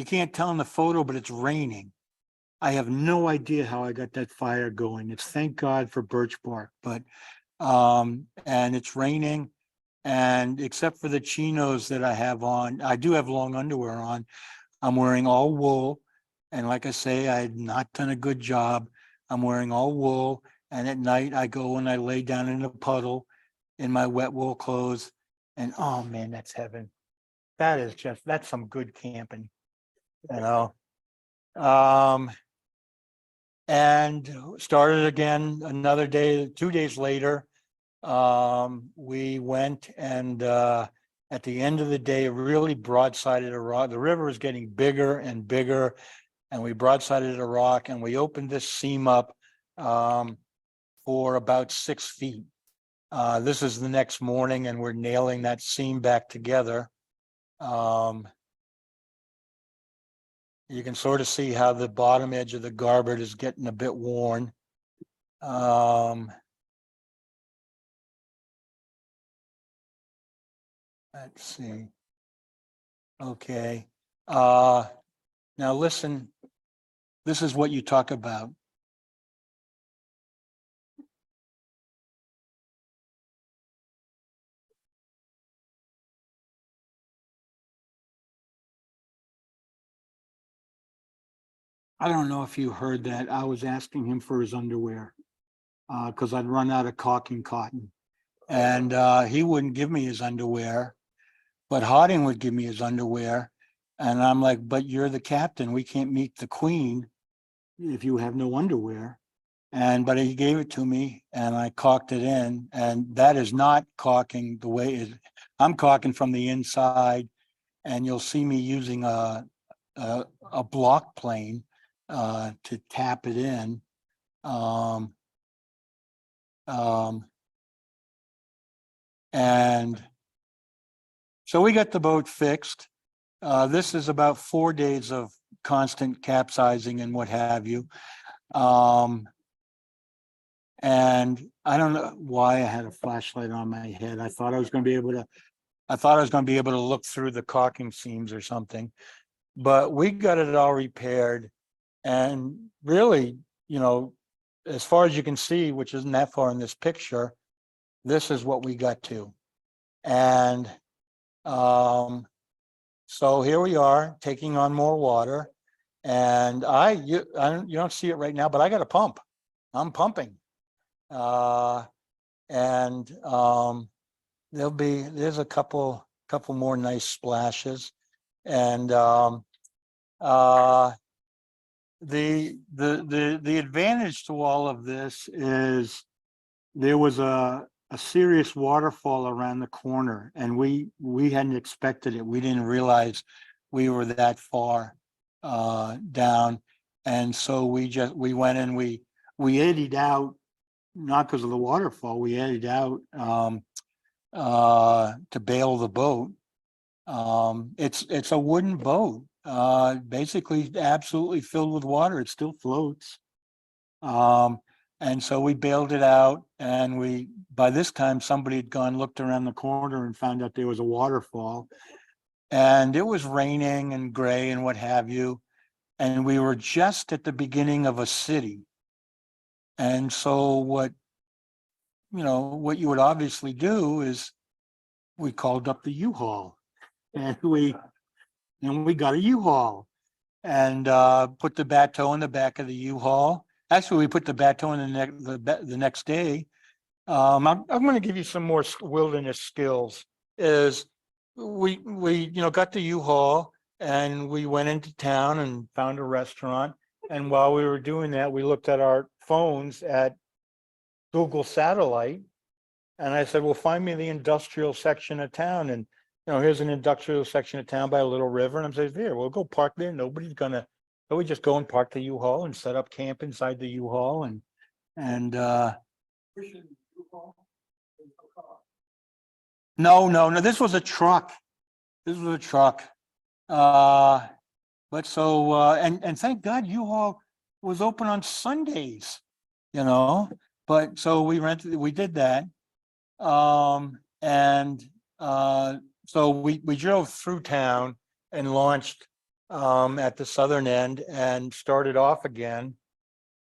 can't tell in the photo, but it's raining. I have no idea how I got that fire going. It's thank God for birch bark, but and it's raining, and except for the chinos that I have on, I do have long underwear on. I'm wearing all wool, and like I say, I had not done a good job. I'm wearing all wool, and at night I go and I lay down in a puddle in my wet wool clothes, and oh man, that's heaven. That's some good camping, and started again another day. 2 days later, we went, and at the end of the day, really broadsided a rock. The river was getting bigger and bigger, and we broadsided a rock, and we opened this seam up for about 6 feet. This is the next morning, and we're nailing that seam back together. You can sort of see how the bottom edge of the garboard is getting a bit worn. Let's see. Okay. Now listen, this is what you talk about. I don't know if you heard that. I was asking him for his underwear because I'd run out of caulking cotton, and he wouldn't give me his underwear, but Hodding would give me his underwear. And I'm like, but you're the captain. We can't meet the queen if you have no underwear. but he gave it to me and I caulked it in, and that is not caulking the way I'm caulking from the inside, and you'll see me using a block plane to tap it in. And so we got the boat fixed. This is about 4 days of constant capsizing and what have you. And I don't know why I had a flashlight on my head. I thought I was going to be able to look through the caulking seams or something, but we got it all repaired. And really, as far as you can see, which isn't that far in this picture, this is what we got to. And so here we are taking on more water, and you don't see it right now, but I got a pump. I'm pumping. And there's a couple more nice splashes. And the advantage to all of this is there was a serious waterfall around the corner, and we hadn't expected it. We didn't realize we were that far down, and so we went and we eddied out, not because of the waterfall. We eddied out to bail the boat. It's a wooden boat, basically absolutely filled with water. It still floats. And so we bailed it out, and by this time somebody had looked around the corner and found out there was a waterfall, and it was raining and gray and what have you. And we were just at the beginning of a city. And so what you would obviously do is we called up the U-Haul, and we got a U-Haul and put the bateau in the back of the U-Haul. Actually, we put the bateau in the next day. I'm going to give you some more wilderness skills. Is we got the U-Haul and we went into town and found a restaurant. And while we were doing that, we looked at our phones at Google Satellite. And I said, well, find me the industrial section of town. And, here's an industrial section of town by a little river. And I'm saying, here, we'll go park there. Nobody's going to. So we just go and park the U-Haul and set up camp inside the U-Haul and no, this was a truck. But so and thank God U-Haul was open on Sundays, but so we did that. And so we drove through town and launched at the southern end and started off again.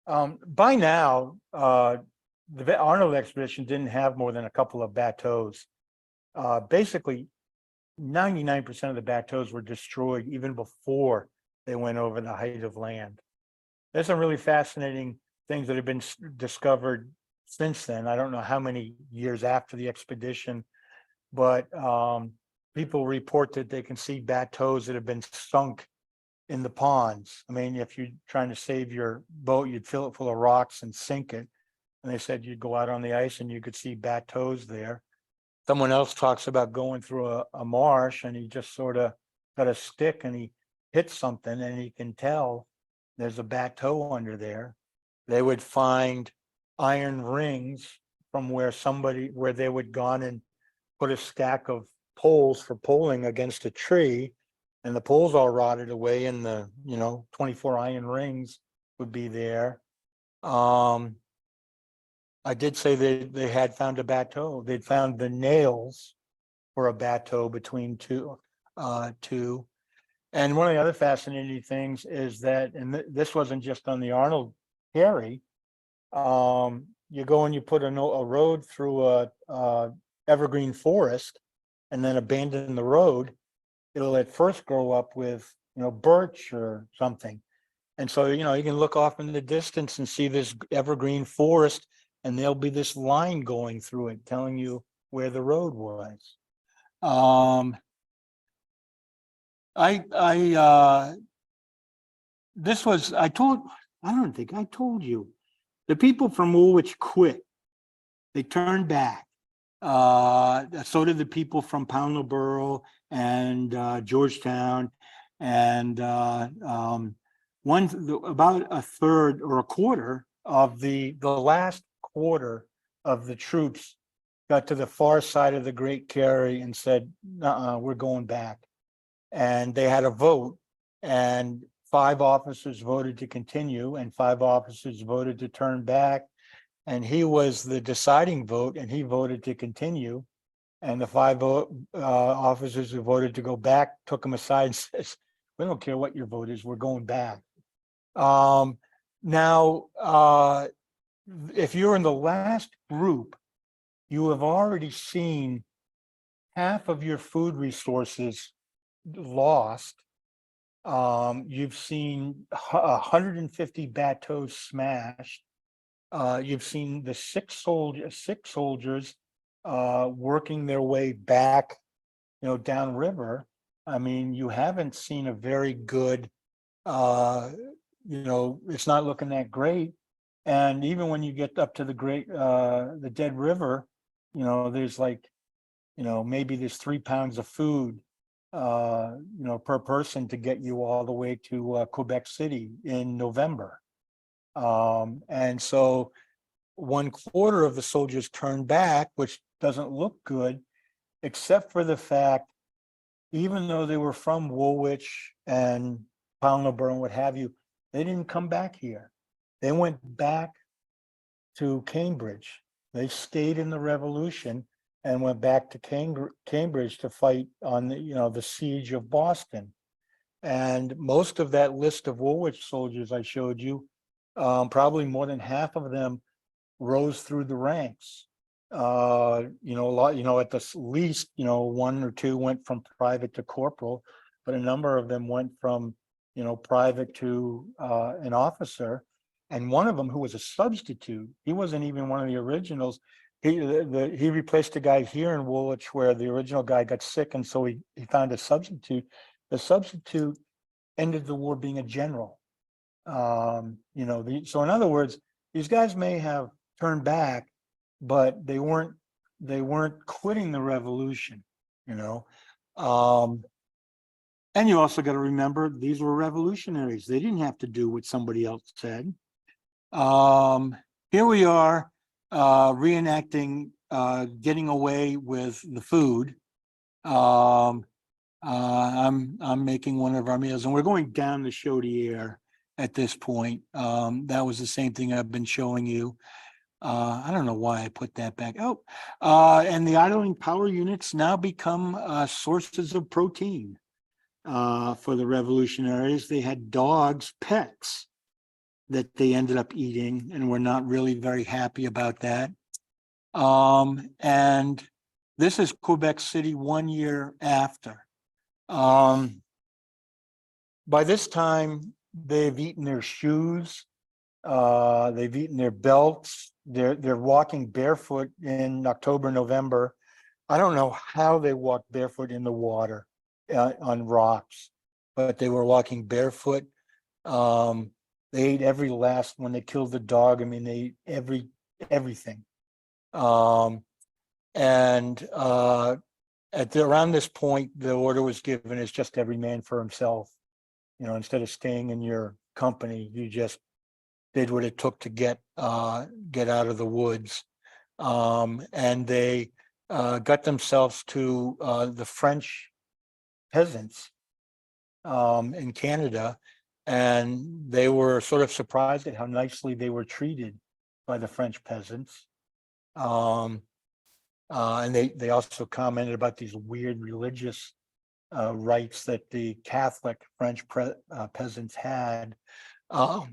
By now, the Arnold expedition didn't have more than a couple of bateaux. Basically, 99% of the bateaux were destroyed even before they went over the height of land. There's some really fascinating things that have been discovered since then. I don't know how many years after the expedition, but people report that they can see bateaux that have been sunk in the ponds. I mean, if you're trying to save your boat, you'd fill it full of rocks and sink it. And they said you'd go out on the ice and you could see bateaux there. Someone else talks about going through a marsh, and he just sort of got a stick and he hits something and he can tell there's a bateau under there. They would find iron rings from where they would gone and put a stack of poles for poling against a tree, and the poles all rotted away, and the 24 iron rings would be there. I did say they had found a bateau. They'd found the nails for a bateau between two. And one of the other fascinating things is that, and this wasn't just on the Arnold Carry, you go and you put a road through a evergreen forest and then abandon the road. It'll at first grow up with, birch or something. And so, you can look off in the distance and see this evergreen forest, and there'll be this line going through it telling you where the road was. I don't think I told you. The people from Woolwich quit. They turned back. So did the people from Poundleborough and Georgetown, and about a third or a quarter of the last quarter of the troops got to the far side of the Great Carry and said, we're going back. And they had a vote, and 5 officers voted to continue and 5 officers voted to turn back. And he was the deciding vote, and he voted to continue. And the 5 officers who voted to go back took him aside and says, we don't care what your vote is, we're going back. Now, if you're in the last group, you have already seen half of your food resources lost. You've seen 150 bateaux smashed. You've seen the sick soldiers working their way back, downriver. I mean, you haven't seen a very good, it's not looking that great. And even when you get up to the Dead River, there's like, maybe there's 3 pounds of food, per person to get you all the way to Quebec City in November. And so 1/4 of the soldiers turned back, which doesn't look good, except for the fact, even though they were from Woolwich and Poundleborough and what have you, they didn't come back here. They went back to Cambridge. They stayed in the Revolution and went back to Cambridge to fight on the siege of Boston. And most of that list of Woolwich soldiers I showed you, probably more than half of them rose through the ranks. A lot, at the least, 1 or 2 went from private to corporal, but a number of them went from, private to an officer. And one of them, who was a substitute, he wasn't even one of the originals. He replaced a guy here in Woolwich where the original guy got sick, and so he found a substitute. The substitute ended the war being a general. So in other words, these guys may have turned back, but they weren't quitting the revolution. And you also got to remember, these were revolutionaries. They didn't have to do what somebody else said. Here we are, reenacting getting away with the food. I'm making one of our meals, and we're going down the Chaudière at this point. That was the same thing I've been showing you. I don't know why I put that back. And the idling power units now become sources of protein for the revolutionaries. They had dogs, pets, that they ended up eating, and were not really very happy about that. And this is Quebec City 1 year after. By this time, they've eaten their shoes, they've eaten their belts, they're walking barefoot in October, November. I don't know how they walked barefoot in the water on rocks, but they were walking barefoot. They ate every last, when they killed the dog, I mean, they ate everything. Around this point, the order was given as just every man for himself. Instead of staying in your company, you just did what it took to get out of the woods. And they got themselves to the French peasants in Canada, and they were sort of surprised at how nicely they were treated by the French peasants. And they also commented about these weird religious rights that the Catholic French peasants had. A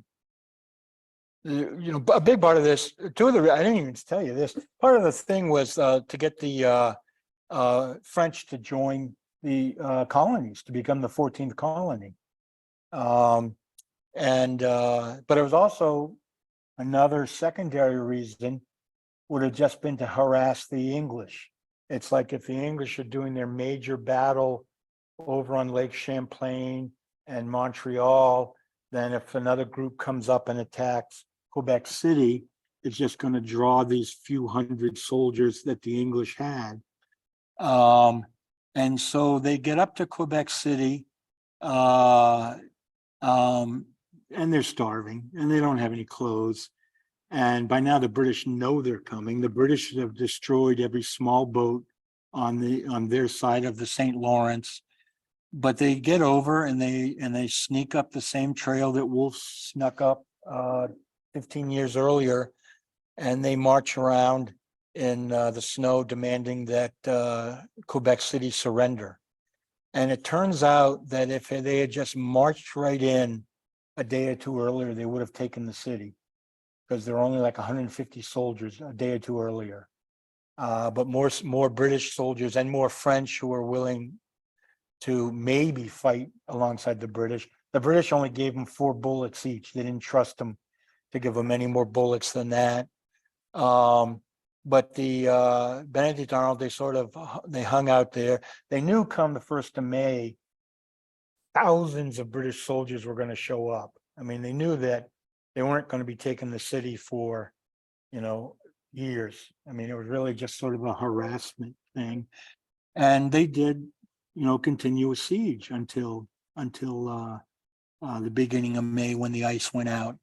big part of this, I didn't even tell you this, part of the thing was to get the French to join the colonies, to become the 14th colony. But it was also another secondary reason would have just been to harass the English. It's like if the English are doing their major battle over on Lake Champlain and Montreal, then if another group comes up and attacks Quebec City is just going to draw these few hundred soldiers that the English had. And so they get up to Quebec City, and they're starving and they don't have any clothes. And by now the British know they're coming. The British have destroyed every small boat on their side of the St. Lawrence. But they get over and they sneak up the same trail that Wolfe snuck up 15 years earlier, and they march around in the snow demanding that Quebec City surrender. And it turns out that if they had just marched right in a day or two earlier, they would have taken the city, because there were only like 150 soldiers a day or two earlier. But more British soldiers and more French who were willing to maybe fight alongside the British. The British only gave them 4 bullets each. They didn't trust them to give them any more bullets than that. But the Benedict Arnold, they hung out there. They knew come the 1st of May, thousands of British soldiers were going to show up. I mean, they knew that they weren't going to be taking the city for, years. I mean, it was really just sort of a harassment thing. And they did, continue a siege until the beginning of May, when the ice went out.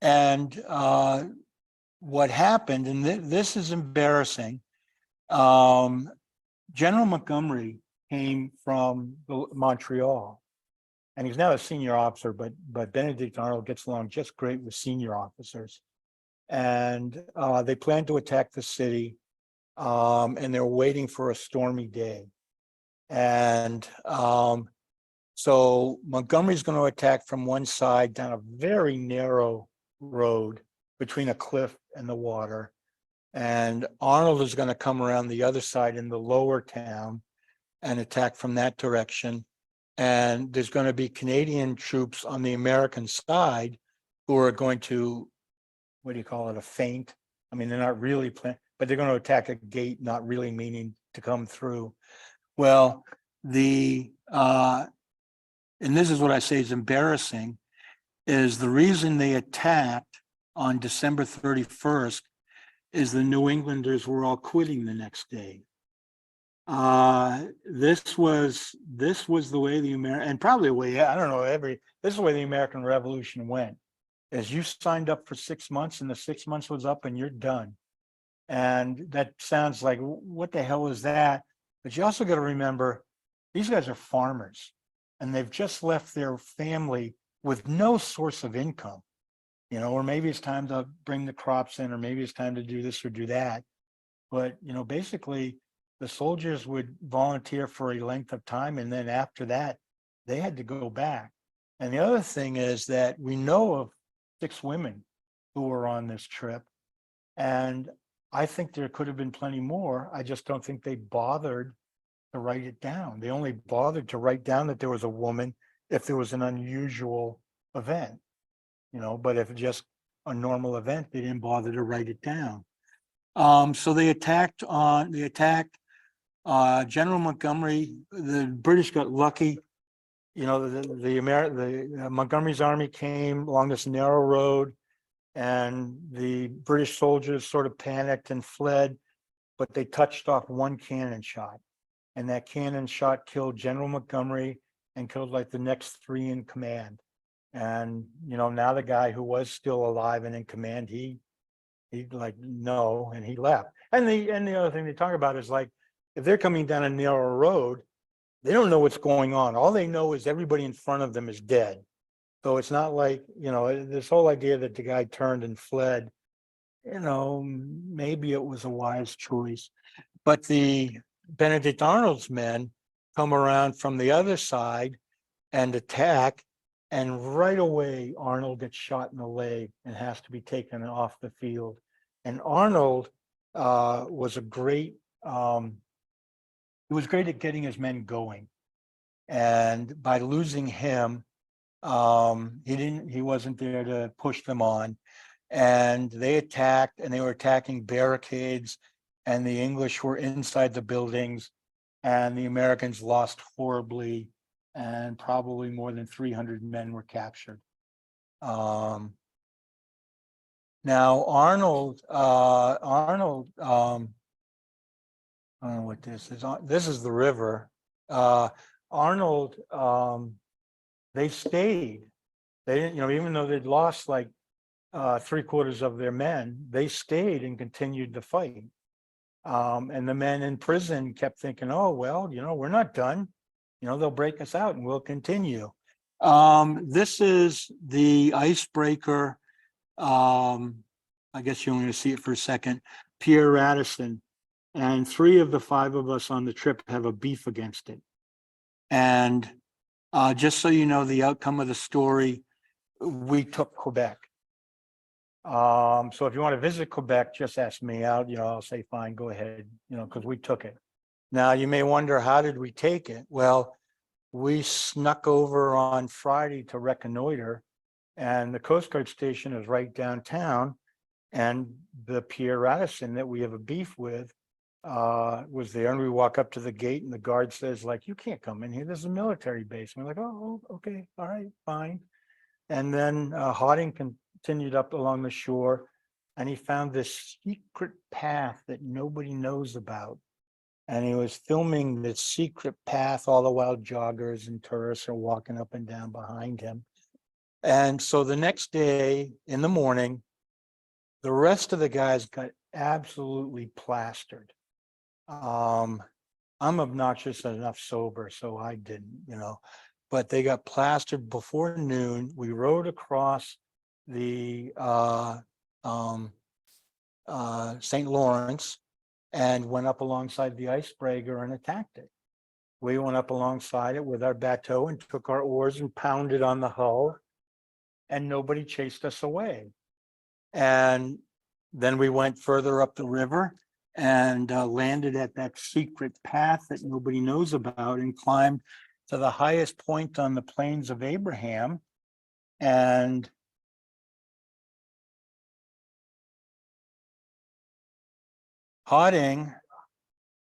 And what happened, and this is embarrassing, General Montgomery came from Montreal, and he's now a senior officer, but Benedict Arnold gets along just great with senior officers. And they planned to attack the city, and they're waiting for a stormy day. And so Montgomery's going to attack from one side down a very narrow road between a cliff and the water. And Arnold is going to come around the other side in the lower town and attack from that direction. And there's going to be Canadian troops on the American side who are going to, what do you call it, a feint? I mean, they're not really planning, but they're going to attack a gate, not really meaning to come through. Well, and this is what I say is embarrassing, is the reason they attacked on December 31st is the New Englanders were all quitting the next day. This was the way the American, and probably the way, I don't know, this is the way the American Revolution went. As you signed up for 6 months and the 6 months was up and you're done. And that sounds like, what the hell is that? But you also got to remember, these guys are farmers and they've just left their family with no source of income, or maybe it's time to bring the crops in, or maybe it's time to do this or do that. But, basically the soldiers would volunteer for a length of time. And then after that, they had to go back. And the other thing is that we know of 6 women who were on this trip. And I think there could have been plenty more. I just don't think they bothered to write it down. They only bothered to write down that there was a woman if there was an unusual event, but if just a normal event, they didn't bother to write it down. So they attacked General Montgomery. The British got lucky. The Montgomery's army came along this narrow road, and the British soldiers sort of panicked and fled, but they touched off one cannon shot, and that cannon shot killed General Montgomery and killed like the next 3 in command. And now the guy who was still alive and in command, he like, no, and he left. And the other thing they talk about is, like, if they're coming down a narrow road, they don't know what's going on. All they know is everybody in front of them is dead. So it's not like, this whole idea that the guy turned and fled, maybe it was a wise choice. But the Benedict Arnold's men come around from the other side and attack. And right away, Arnold gets shot in the leg and has to be taken off the field. And Arnold was great at getting his men going. And by losing him, he wasn't there to push them on. And they attacked, and they were attacking barricades, and the English were inside the buildings. and the Americans lost horribly, and probably more than 300 men were captured. Now Arnold, I don't know what this is. This is the river. Arnold, they stayed. They didn't, even though they'd lost like 3/4 of their men, they stayed and continued to fight. And the men in prison kept thinking, oh, well, we're not done. They'll break us out and we'll continue. This is the icebreaker. I guess you're going to see it for a second. Pierre Radisson. And 3 of the 5 of us on the trip have a beef against it. And just so you know the outcome of the story, we took Quebec. So if you want to visit Quebec, just ask me out, I'll say, fine, go ahead, because we took it. Now you may wonder, how did we take it? Well, we snuck over on Friday to reconnoiter, and the Coast Guard station is right downtown. And the Pierre Radisson that we have a beef with was there, and we walk up to the gate and the guard says, like, you can't come in here. This is a military base. And we're like, oh, okay, all right, fine. And then Hodding continued up along the shore, and he found this secret path that nobody knows about. And he was filming this secret path, all the while joggers and tourists are walking up and down behind him. And so the next day in the morning, the rest of the guys got absolutely plastered. I'm obnoxious enough sober, so I didn't, but they got plastered before noon. We rode across the St. Lawrence and went up alongside the icebreaker and attacked it. We went up alongside it with our bateau and took our oars and pounded on the hull, and nobody chased us away. And then we went further up the river and landed at that secret path that nobody knows about, and climbed to the highest point on the plains of Abraham. And Hodding,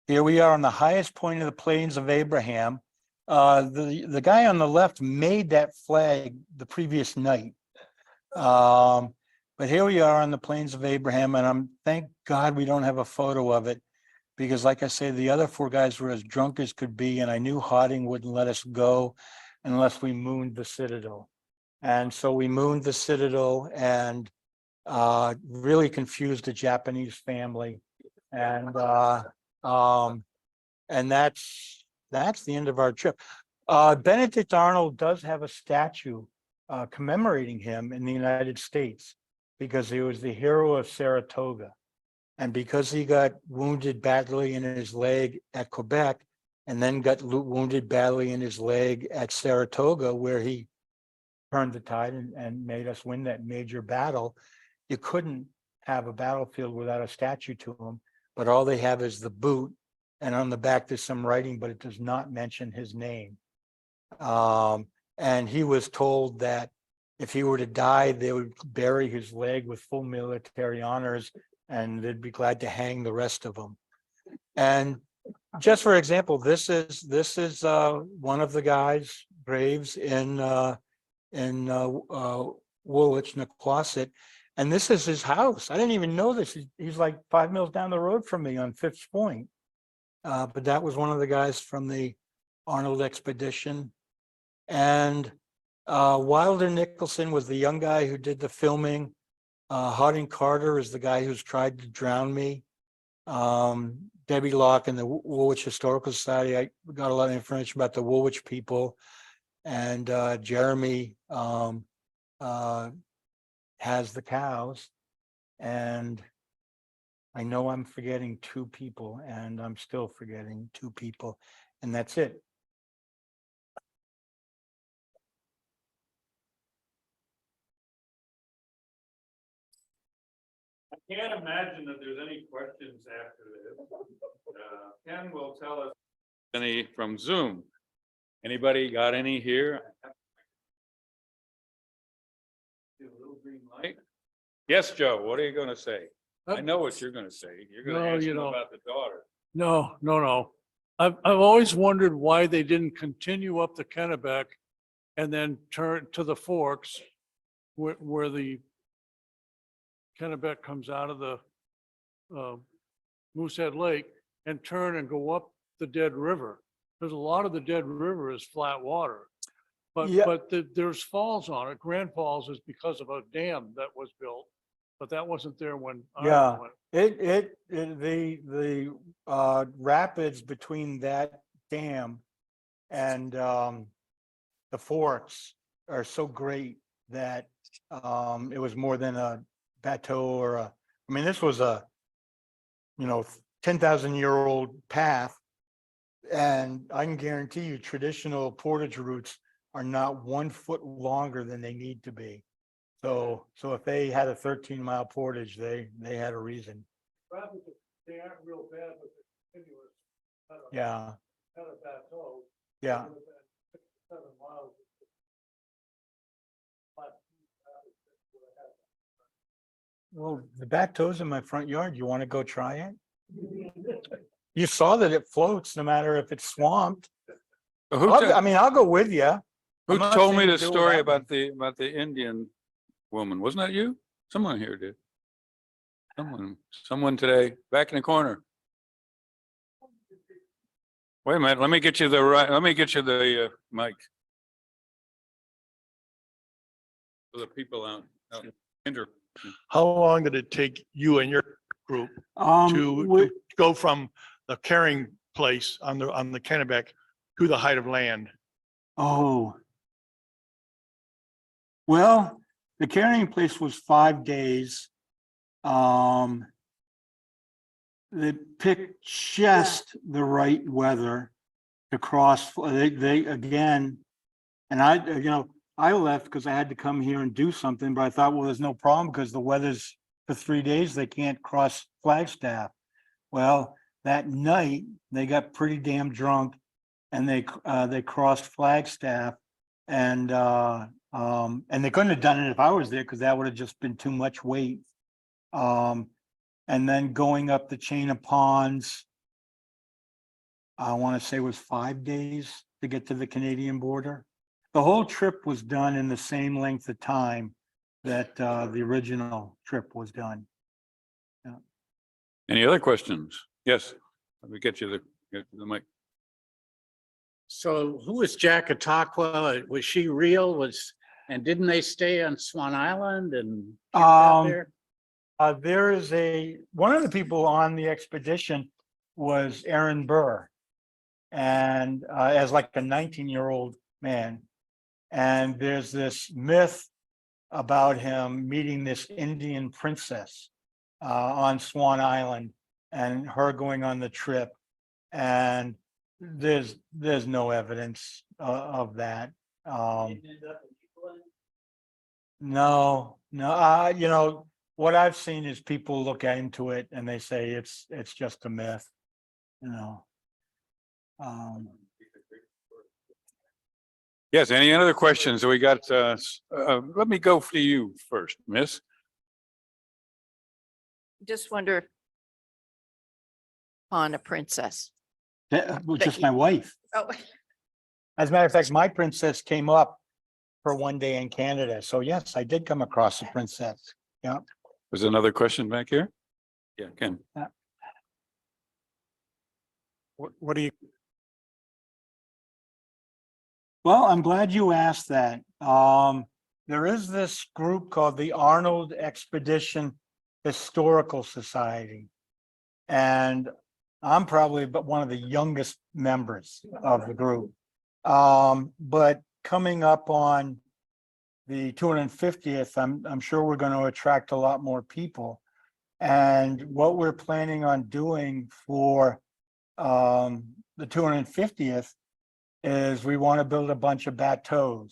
here we are on the highest point of the plains of Abraham. The guy on the left made that flag the previous night. But here we are on the plains of Abraham, and thank God we don't have a photo of it, because like I say, the other 4 guys were as drunk as could be, and I knew Hodding wouldn't let us go unless we mooned the Citadel. And so we mooned the Citadel and really confused the Japanese family. And that's the end of our trip. Benedict Arnold does have a statue commemorating him in the United States, because he was the hero of Saratoga. And because he got wounded badly in his leg at Quebec, and then got wounded badly in his leg at Saratoga, where he turned the tide and made us win that major battle, you couldn't have a battlefield without a statue to him. But all they have is the boot, and on the back there's some writing, but it does not mention his name. And he was told that if he were to die, they would bury his leg with full military honors, and they'd be glad to hang the rest of them. And just for example, this is one of the guys' graves in Woolwich, Nequasit, and this is his house. I didn't even know this. He's like 5 miles down the road from me on Fifth Point. But that was one of the guys from the Arnold expedition. And Wilder Nicholson was the young guy who did the filming. Hodding Carter is the guy who's tried to drown me. Debbie Locke and the Woolwich Historical Society, I got a lot of information about the Woolwich people. And Jeremy has the cows. And I know I'm forgetting 2 people, and I'm still forgetting 2 people, and that's it. I can't imagine that there's any questions after this. Ken will tell us any from Zoom. Anybody got any here? A little green light. Yes, Joe, what are you going to say? I know what you're going to say. You're going to ask him about the daughter. No. I've always wondered why they didn't continue up the Kennebec and then turn to the forks where the Kennebec comes out of the Moosehead Lake and turn and go up the Dead River. There's a lot of the Dead River is flat water. Yeah. But there's falls on it. Grand Falls is because of a dam that was built, but that wasn't there when Yeah. Ireland went. The rapids between that dam and the forks are so great that it was more than a bateau or I mean, this was a 10,000-year-old path, and I can guarantee you traditional portage routes are not 1 foot longer than they need to be. So if they had a 13-mile portage, they had a reason. They aren't real bad with the continuous. Yeah. Kind of bateau. Yeah. 6 to 7 miles. Well, the bateau's in my front yard. You want to go try it? You saw that it floats no matter if it's swamped. I'll go with you. Who told me the story about the Indian woman? Wasn't that you? Someone here did. Someone today, back in the corner. Wait a minute, let me get you the mic. For the people out. How long did it take you and your group to go from the carrying place on the Kennebec to the height of land? Oh. Well, the carrying place was 5 days. They picked just the right weather to cross. They again, and I left because I had to come here and do something, but I thought, well, there's no problem because the weather's for 3 days, they can't cross Flagstaff. Well, that night they got pretty damn drunk and they crossed Flagstaff, and they couldn't have done it if I was there because that would have just been too much weight. And then going up the chain of ponds, I want to say was 5 days to get to the Canadian border. The whole trip was done in the same length of time that the original trip was done. Yeah. Any other questions? Yes, let me get you the mic. So who was Jack Ataqua? Was she real? And didn't they stay on Swan Island and camp out there? There is one of the people on the expedition was Aaron Burr, and as like a 19-year-old man. And there's this myth about him meeting this Indian princess on Swan Island and her going on the trip. And there's no evidence of that. No, what I've seen is people look into it and they say it's just a myth, Yes, any other questions? We got, let me go for you first, miss. Just wonder on a princess. Well, just my wife. Oh, As a matter of fact, my princess came up for one day in Canada. So yes, I did come across a princess. Yeah. Was there another question back here? Yeah, Ken. What do you? Well, I'm glad you asked that. There is this group called the Arnold Expedition Historical Society. And I'm probably one of the youngest members of the group. But coming up on the 250th, I'm sure we're going to attract a lot more people. And what we're planning on doing for the 250th is we want to build a bunch of bateaux.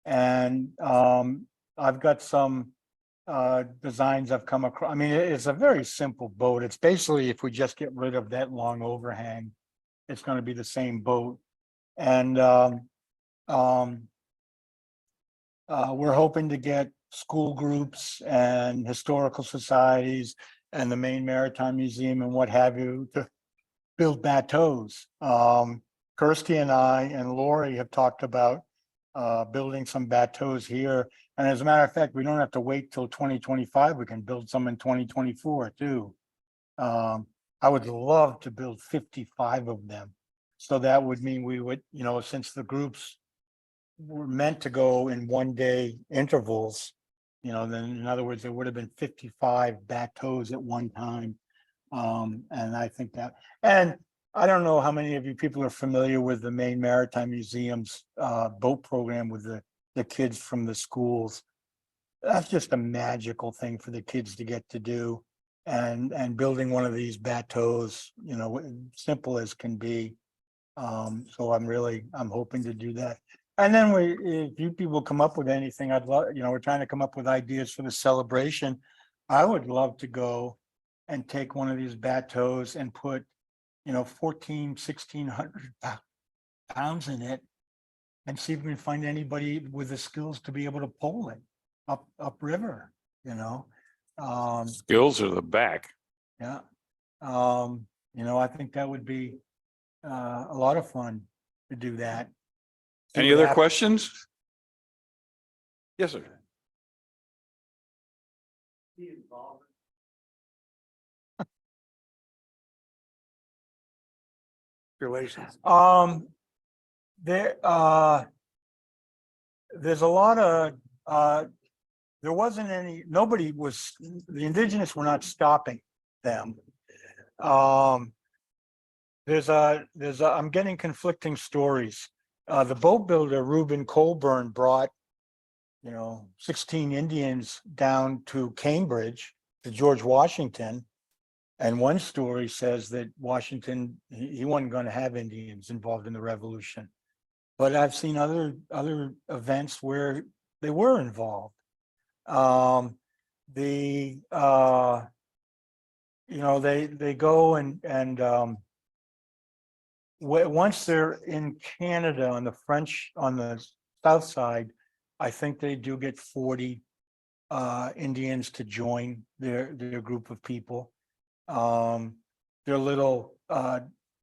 And I've got some designs I've come across. I mean, it's a very simple boat. It's basically, if we just get rid of that long overhang, it's going to be the same boat. And we're hoping to get school groups and historical societies and the Maine Maritime Museum and what have you build bateaus. Kirsty and I and Lori have talked about building some bateaus here. And as a matter of fact, we don't have to wait till 2025. We can build some in 2024 too. I would love to build 55 of them. So that would mean we would, you know, since the groups were meant to go in 1-day intervals, you know, then in other words, there would have been 55 bateaus at one time. And I think that, and I don't know how many of you people are familiar with the Maine Maritime Museum's boat program with the kids from the schools. That's just a magical thing for the kids to get to do. And building one of these bateaus, you know, simple as can be. So I'm hoping to do that. And then if you people come up with anything, I'd love, you know, we're trying to come up with ideas for the celebration. I would love to go and take one of these bateaus and put, you know, 1,600 pounds in it and see if we can find anybody with the skills to be able to pull it upriver, you know? Skills are the back. Yeah. You know, I think that would be a lot of fun to do that. See Any what other happens. questions? Yes, sir. Relations. There's a lot of, there wasn't any, nobody was, the indigenous were not stopping them. I'm getting conflicting stories. The boat builder, Reuben Colburn, brought, you know, 16 Indians down to Cambridge, to George Washington. And one story says that Washington, he wasn't going to have Indians involved in the revolution. But I've seen other events where they were involved. You know, they go and once they're in Canada on the south side, I think they do get 40 Indians to join their group of people. There are little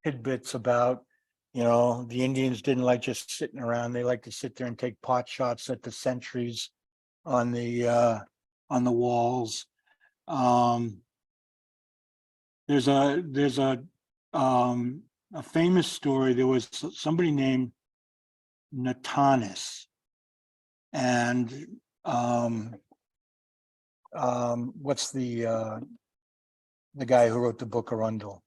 tidbits about, you know, the Indians didn't like just sitting around. They like to sit there and take pot shots at the sentries on the walls. There's a famous story. There was somebody named Natanis, and what's the guy who wrote the Book of Arundel?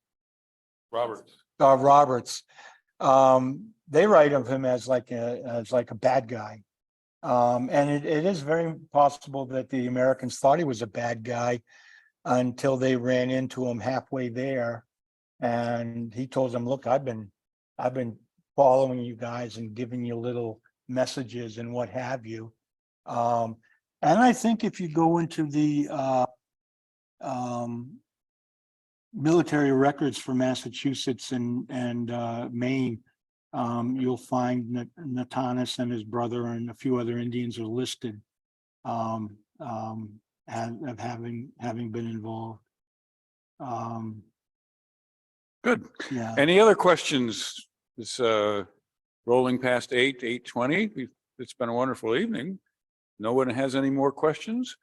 Roberts. Roberts. They write of him as like a bad guy. And it is very possible that the Americans thought he was a bad guy until they ran into him halfway there. And he told them, look, I've been following you guys and giving you little messages and what have you. And I think if you go into the military records for Massachusetts and Maine, you'll find Natanis and his brother and a few other Indians are listed of having been involved. Good. Yeah. Any other questions? It's rolling past 8:20. It's been a wonderful evening. No one has any more questions?